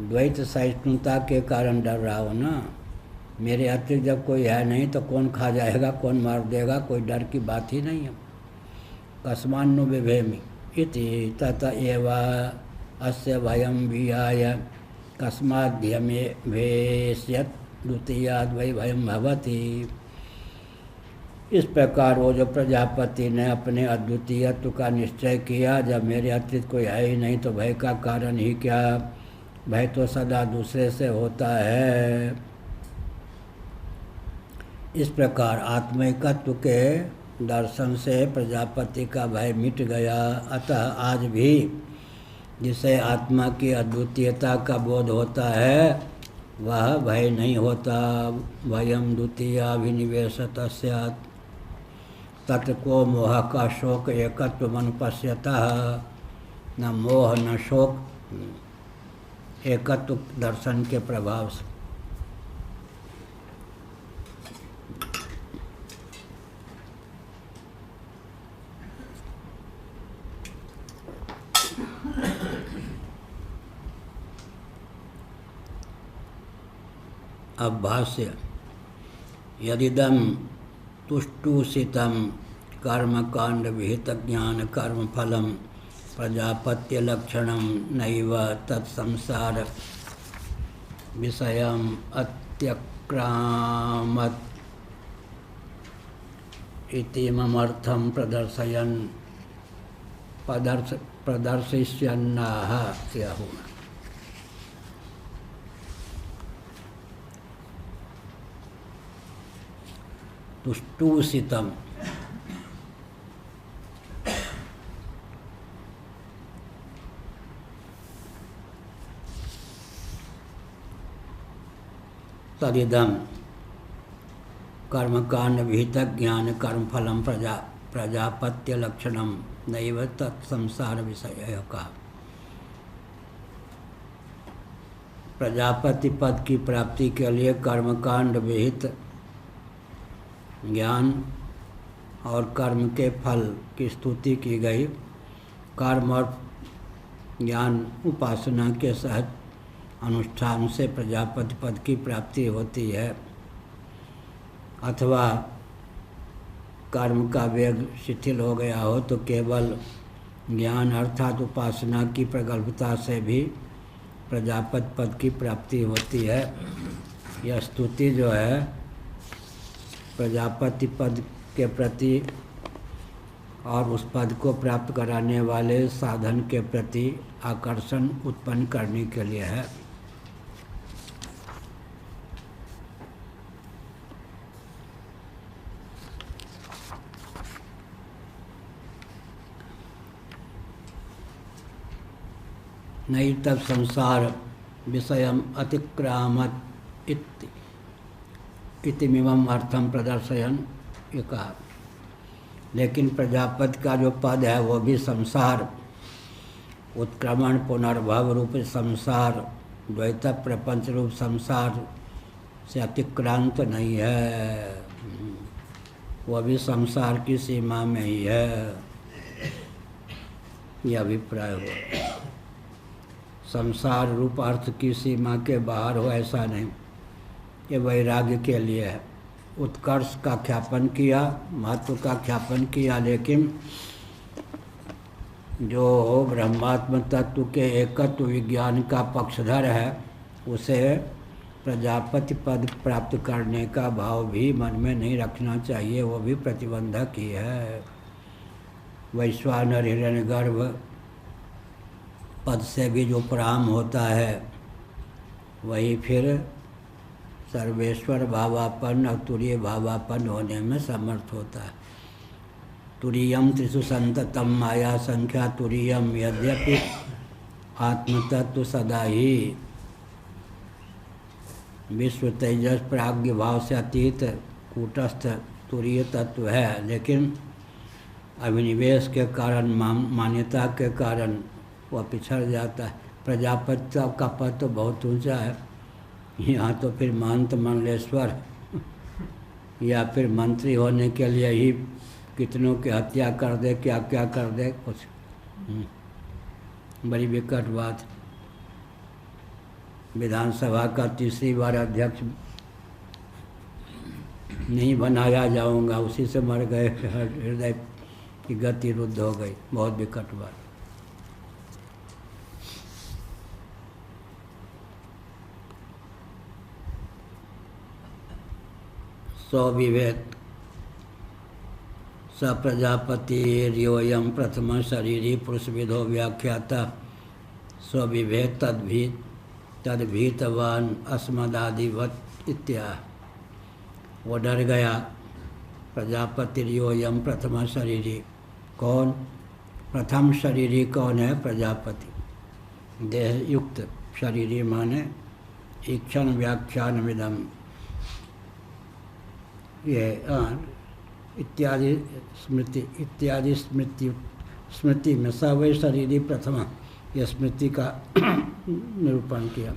द्वैत सहिष्णुता के कारण डर रहा हो ना। मेरे अतिरिक्त जब कोई है नहीं तो कौन खा जाएगा, कौन मार देगा, कोई डर की बात ही नहीं है। कस्मान्नु विभेमि इति तत एव अस्य भयं विहाय कस्माद्यमे भेष्यत् द्वितीयाद् वै भयं भवति। इस प्रकार वो जो प्रजापति ने अपने अद्वितीयत्व का निश्चय किया, जब मेरे अतिरिक्त कोई है ही नहीं तो भय का कारण ही क्या, भय तो सदा दूसरे से होता है। इस प्रकार आत्मिकत्व के दर्शन से प्रजापति का भय मिट गया। अतः आज भी जिसे आत्मा की अद्वितीयता का बोध होता है वह भय नहीं होता। भयम द्वितीयाभिनिवेशत स्यात् तत् को मोह का शोक एकत्व अनुपश्यतः। न मोह न शोक, एकत्व दर्शन के प्रभाव से। अब भाष्य। यदिदं तुष्टुषितं कर्मकांड विहित ज्ञान कर्म फलम प्रजापत्य लक्षणं नैव तत्संसार विषयम् अत्यक्रामत् इति ममर्थं प्रदर्शयिष्यन्नाह स्युः। तुष्टुषितम् तदिदं कर्मकांड विहित ज्ञान कर्मफलम प्रजापत्य लक्षणम नैव तत्संसार विषय का। प्रजापति पद की प्राप्ति के लिए कर्मकांड विहित ज्ञान और कर्म के फल की स्तुति की गई। कर्म और ज्ञान उपासना के सहज अनुष्ठान से प्रजापति पद की प्राप्ति होती है, अथवा कर्म का वेग शिथिल हो गया हो तो केवल ज्ञान अर्थात उपासना की प्रगल्भता से भी प्रजापति पद की प्राप्ति होती है। यह स्तुति जो है प्रजापति पद के प्रति और उस पद को प्राप्त कराने वाले साधन के प्रति आकर्षण उत्पन्न करने के लिए है। नहीं तब संसार विषयम अतिक्रामत् इतिमिमं अर्थम प्रदर्शयन् ये कहा। लेकिन प्रजापति का जो पद है वो भी संसार उत्क्रमण पुनर्भव रूप संसार द्वैत प्रपंच रूप संसार से अतिक्रांत नहीं है, वह भी संसार की सीमा में ही है, यह अभिप्राय हो। संसार रूप अर्थ की सीमा के बाहर हो ऐसा नहीं, ये वैराग्य के लिए है। उत्कर्ष का ख्यापन किया, महत्व का ख्यापन किया, लेकिन जो ब्रह्मात्म तत्व के एकत्व विज्ञान का पक्षधर है उसे प्रजापति पद प्राप्त करने का भाव भी मन में नहीं रखना चाहिए, वो भी प्रतिबंधक ही है। वैश्वानर हिरण्यगर्भ पद से भी जो प्राम होता है वही फिर सर्वेश्वर भावापन्न और तुरीय भावापन्न होने में समर्थ होता है। तुरीयम त्रिषु संततम माया संख्या तुरीयम यद्यपि आत्मतत्व सदा ही विश्व तेजस प्राज्ञ भाव से अतीत कूटस्थ तुरीय तत्व है, लेकिन अभिनिवेश के कारण, मान्यता के कारण वह पिछड़ जाता है। प्रजापति का पद तो बहुत ऊंचा है, यहाँ तो फिर महंत मंडलेश्वर या फिर मंत्री होने के लिए ही कितनों की हत्या कर दे, क्या क्या कर दे, कुछ बड़ी विकट बात। विधानसभा का तीसरी बार अध्यक्ष नहीं बनाया जाऊंगा, उसी से मर गए, हृदय की गति रुद्ध हो गई, बहुत विकट बात। स्वविवेक स प्रजापतिर्योऽयं प्रथम शरीरी पुरुषविदो व्याख्याता स्वविभेद तद्भीतवान अस्मदादिवत् इत्याह। वो डर गया। प्रजापतिर्योऽयं प्रथम शरीरी, कौन प्रथम शरीरी कौन है? प्रजापति। देह युक्त शरीरी माने ईक्षण व्याख्यान विदम, ये इत्यादि स्मृति में स वै शरीरी प्रथम, यह स्मृति का निरूपण किया।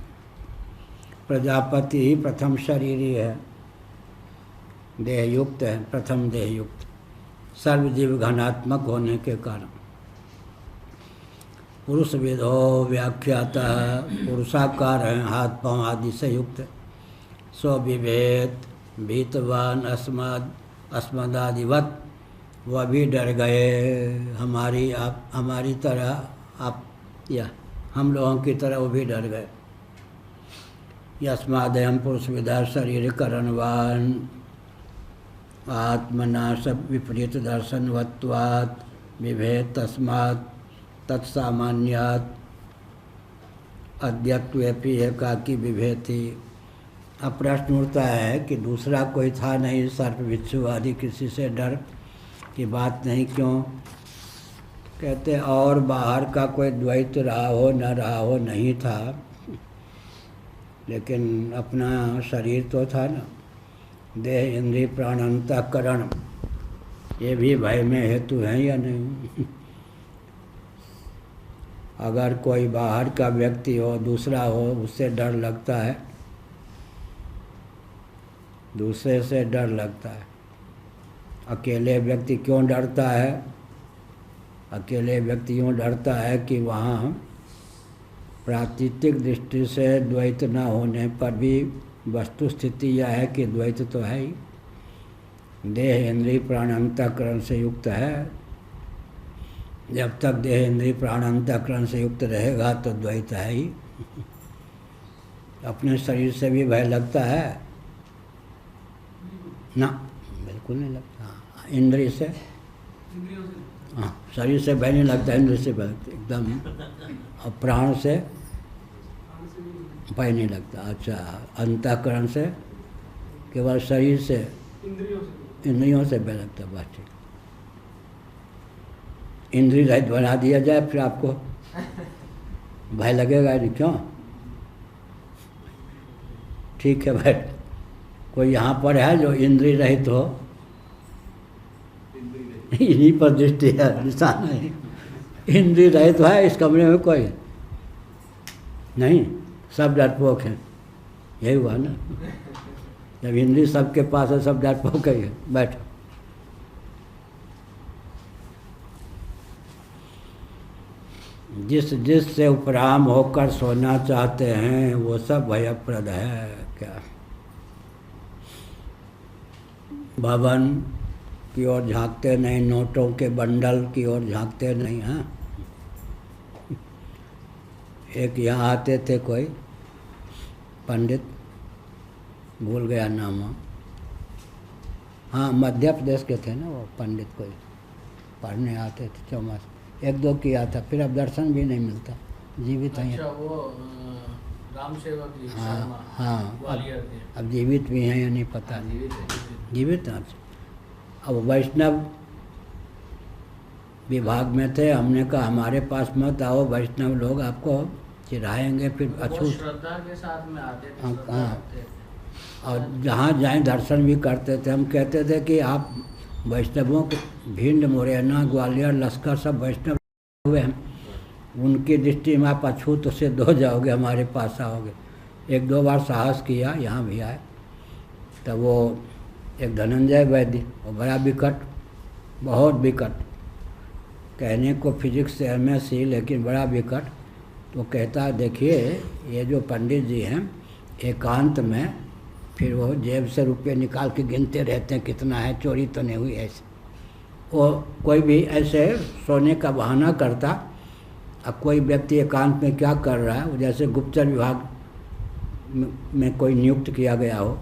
प्रजापति ही प्रथम शरीरी है, देहयुक्त है, प्रथम देहयुक्त, सर्वजीव घनात्मक होने के कारण। पुरुष विदो व्याख्याता, पुरुषाकार है, हाथ पांव आदि से युक्त। स्वविभेद भीतवान अस्मदादिवत, वह भी डर गए हमारी तरह, आप या हम लोगों की तरह वो भी डर गए। यस्मादयं पुरुष विदा शरीर करणवान आत्मनाश विपरीत दर्शनवत्वात् विभेद तस्मात् तत्सामान्यात् अद्यत्वेपि एकाकी विभेति। अब प्रश्न उठता है कि दूसरा कोई था नहीं, सर्प बिच्छू आदि किसी से डर की बात नहीं, क्यों? कहते और बाहर का कोई द्वैत रहा हो न रहा हो नहीं था, लेकिन अपना शरीर तो था ना, देह इंद्रिय प्राण अंतःकरण, ये भी भय में हेतु हैं या नहीं? अगर कोई बाहर का व्यक्ति हो, दूसरा हो, उससे डर लगता है, दूसरे से डर लगता है। अकेले व्यक्ति क्यों डरता है? अकेले व्यक्ति यूँ डरता है कि वहाँ प्राकृतिक दृष्टि से द्वैत न होने पर भी वस्तु स्थिति यह है कि द्वैत तो है ही, देह इंद्रिय प्राण अंतःकरण से युक्त है। जब तक देह इंद्रिय प्राण अंतःकरण से युक्त रहेगा तो द्वैत है ही। अपने शरीर से भी भय लगता है ना? बिल्कुल नहीं लगता। इंद्रिय से, हाँ, शरीर से भय नहीं लगता, इंद्रिय से भय एकदम। और प्राण से भय नहीं लगता। अच्छा, अंतःकरण से, केवल शरीर से, इंद्रियों से भय लगता। बस ठीक, इंद्रिय रहित बना दिया जाए, फिर आपको भय लगेगा नहीं, क्यों? ठीक है भाई, कोई यहाँ पर है जो इंद्रिय रहित हो? इन्हीं पर दृष्टि है, निशान है। इंद्रिय रहित है इस कमरे में कोई नहीं, सब डरपोक हैं। यही हुआ ना, जब इंद्रिय सबके पास है, सब डरपोक ही है। बैठो। जिस से उपराम होकर सोना चाहते हैं वो सब भयप्रद है। क्या भवन की ओर झांकते नहीं, नोटों के बंडल की ओर झांकते नहीं। हाँ, एक यहाँ आते थे कोई पंडित, भूल गया नाम, हाँ मध्य प्रदेश के थे ना वो पंडित, कोई पढ़ने आते थे चौमास, एक दो किया था, फिर अब दर्शन भी नहीं मिलता, जीवित हैं। अच्छा, वो राम सेवक जी, हाँ हाँ, ग्वालियर के, अब जीवित भी हैं या नहीं पता, जीवित हैं। अब वैष्णव विभाग में थे, हमने कहा हमारे पास मत आओ, वैष्णव लोग आपको चिढ़ाएंगे, फिर अछूत श्रद्धा के साथ में आते थे। हाँ, और जहाँ जाएं दर्शन भी करते थे। हम कहते थे कि आप वैष्णवों के भिंड, मुरैना, ग्वालियर, लश्कर सब वैष्णव हुए हैं। उनकी दृष्टि में आप अछूत तो सिद्ध हो जाओगे, हमारे पास आओगे। 1-2 बार साहस किया, यहाँ भी आए। तब वो एक धनंजय वैद्य, वो बड़ा विकट, बहुत विकट, कहने को फिजिक्स से MSc, लेकिन बड़ा विकट। तो कहता है देखिए ये जो पंडित जी हैं एकांत में फिर वो जेब से रुपये निकाल के गिनते रहते हैं कितना है, चोरी तो नहीं हुई ऐसे। वो कोई भी ऐसे सोने का बहाना करता। अब कोई व्यक्ति एकांत में क्या कर रहा है, वो जैसे गुप्तचर विभाग में कोई नियुक्त किया गया हो,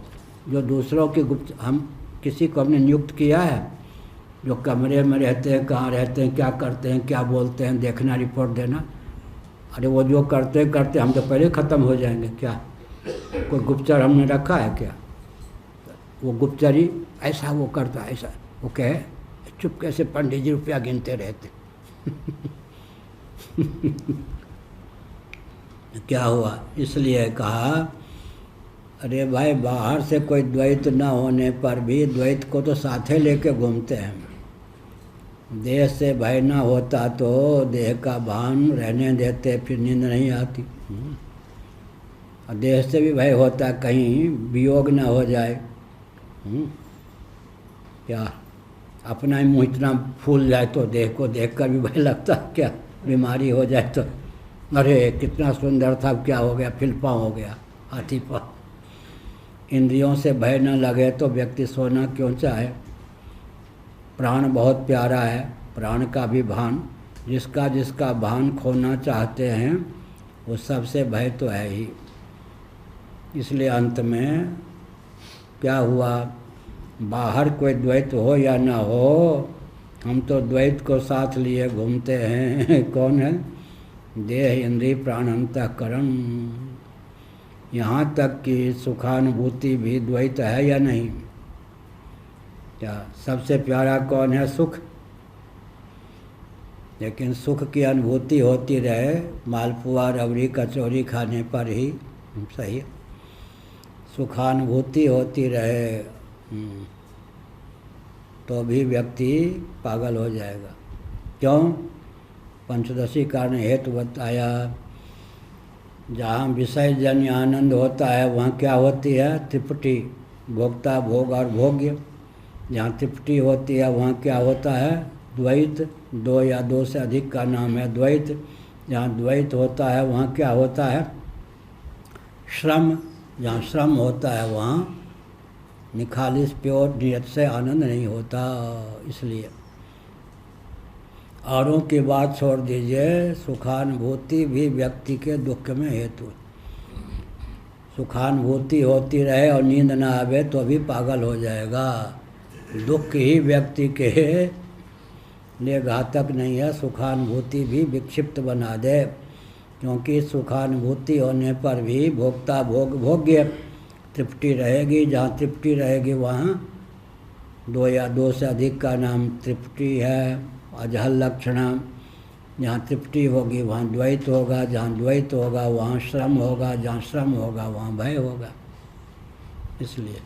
जो दूसरों की गुप्त, हम किसी को हमने नियुक्त किया है जो कमरे में रहते हैं, कहाँ रहते हैं, क्या करते हैं, क्या बोलते हैं, देखना, रिपोर्ट देना। अरे वो जो करते करते हम तो पहले ख़त्म हो जाएंगे। क्या कोई गुप्तचर हमने रखा है क्या? वो गुप्तचरी ऐसा वो करता, ऐसा वो कहे चुपके से पंडित जी रुपया गिनते रहते। क्या हुआ? इसलिए कहा अरे भाई बाहर से कोई द्वैत न होने पर भी द्वैत को तो साथे लेके घूमते हैं। देह से भय न होता तो देह का भान रहने देते, फिर नींद नहीं आती। और देह से भी भय होता कहीं वियोग न हो जाए। क्या अपना ही मुँह इतना फूल जाए तो देह को देखकर भी भय लगता है क्या? बीमारी हो जाए तो अरे कितना सुंदर था, क्या हो गया, फिलपाँव हो गया, हाथी पाँव। इंद्रियों से भय न लगे तो व्यक्ति सोना क्यों चाहे? प्राण बहुत प्यारा है, प्राण का भी भान, जिसका जिसका भान खोना चाहते हैं वो सबसे भय तो है ही। इसलिए अंत में क्या हुआ, बाहर कोई द्वैत हो या न हो, हम तो द्वैत को साथ लिए घूमते हैं। कौन है? देह, इंद्रिय, प्राण, अंतःकरण। यहाँ तक कि सुखानुभूति भी द्वैत है या नहीं? क्या सबसे प्यारा कौन है? सुख। लेकिन सुख की अनुभूति होती रहे मालपुआ, रबड़ी, कचौरी खाने पर ही सही। सुखानुभूति होती रहे तो भी व्यक्ति पागल हो जाएगा। क्यों? पंचदशी कारण हेतु बताया। जहाँ विषय जन्य आनंद होता है वहाँ क्या होती है? तृप्ति, भोक्ता, भोग और भोग्य। जहाँ तृप्ति होती है वहाँ क्या होता है? द्वैत। 2 या 2 से अधिक का नाम है द्वैत। जहाँ द्वैत होता है वहाँ क्या होता है? श्रम। जहाँ श्रम होता है वहाँ निखालिस प्योर नियत से आनंद नहीं होता। इसलिए औरों की बात छोड़ दीजिए, सुखानुभूति भी व्यक्ति के दुख में हेतु। सुखानुभूति होती रहे और नींद ना आवे तो भी पागल हो जाएगा। दुख ही व्यक्ति के लिए घातक नहीं है, सुखानुभूति भी विक्षिप्त बना दे। क्योंकि सुखानुभूति होने पर भी भोक्ता, भोग, भोग्य, तृप्ति रहेगी। जहाँ तृप्ति रहेगी वहाँ 2 या 2 से अधिक का नाम तृप्ति है। अजहल लक्षणा। जहाँ तृप्ति होगी वहाँ द्वैत होगा, जहाँ द्वैत होगा वहाँ श्रम होगा, जहाँ श्रम होगा वहाँ भय होगा। इसलिए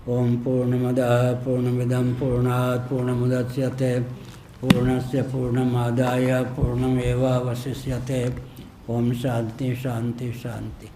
ओम पूर्णमदः पूर्णमिदं पूर्णात् पूर्णमुदच्यते पूर्णस्य पूर्णमादाय पूर्णमेवावशिष्यते। ओम शांति शांति शांति।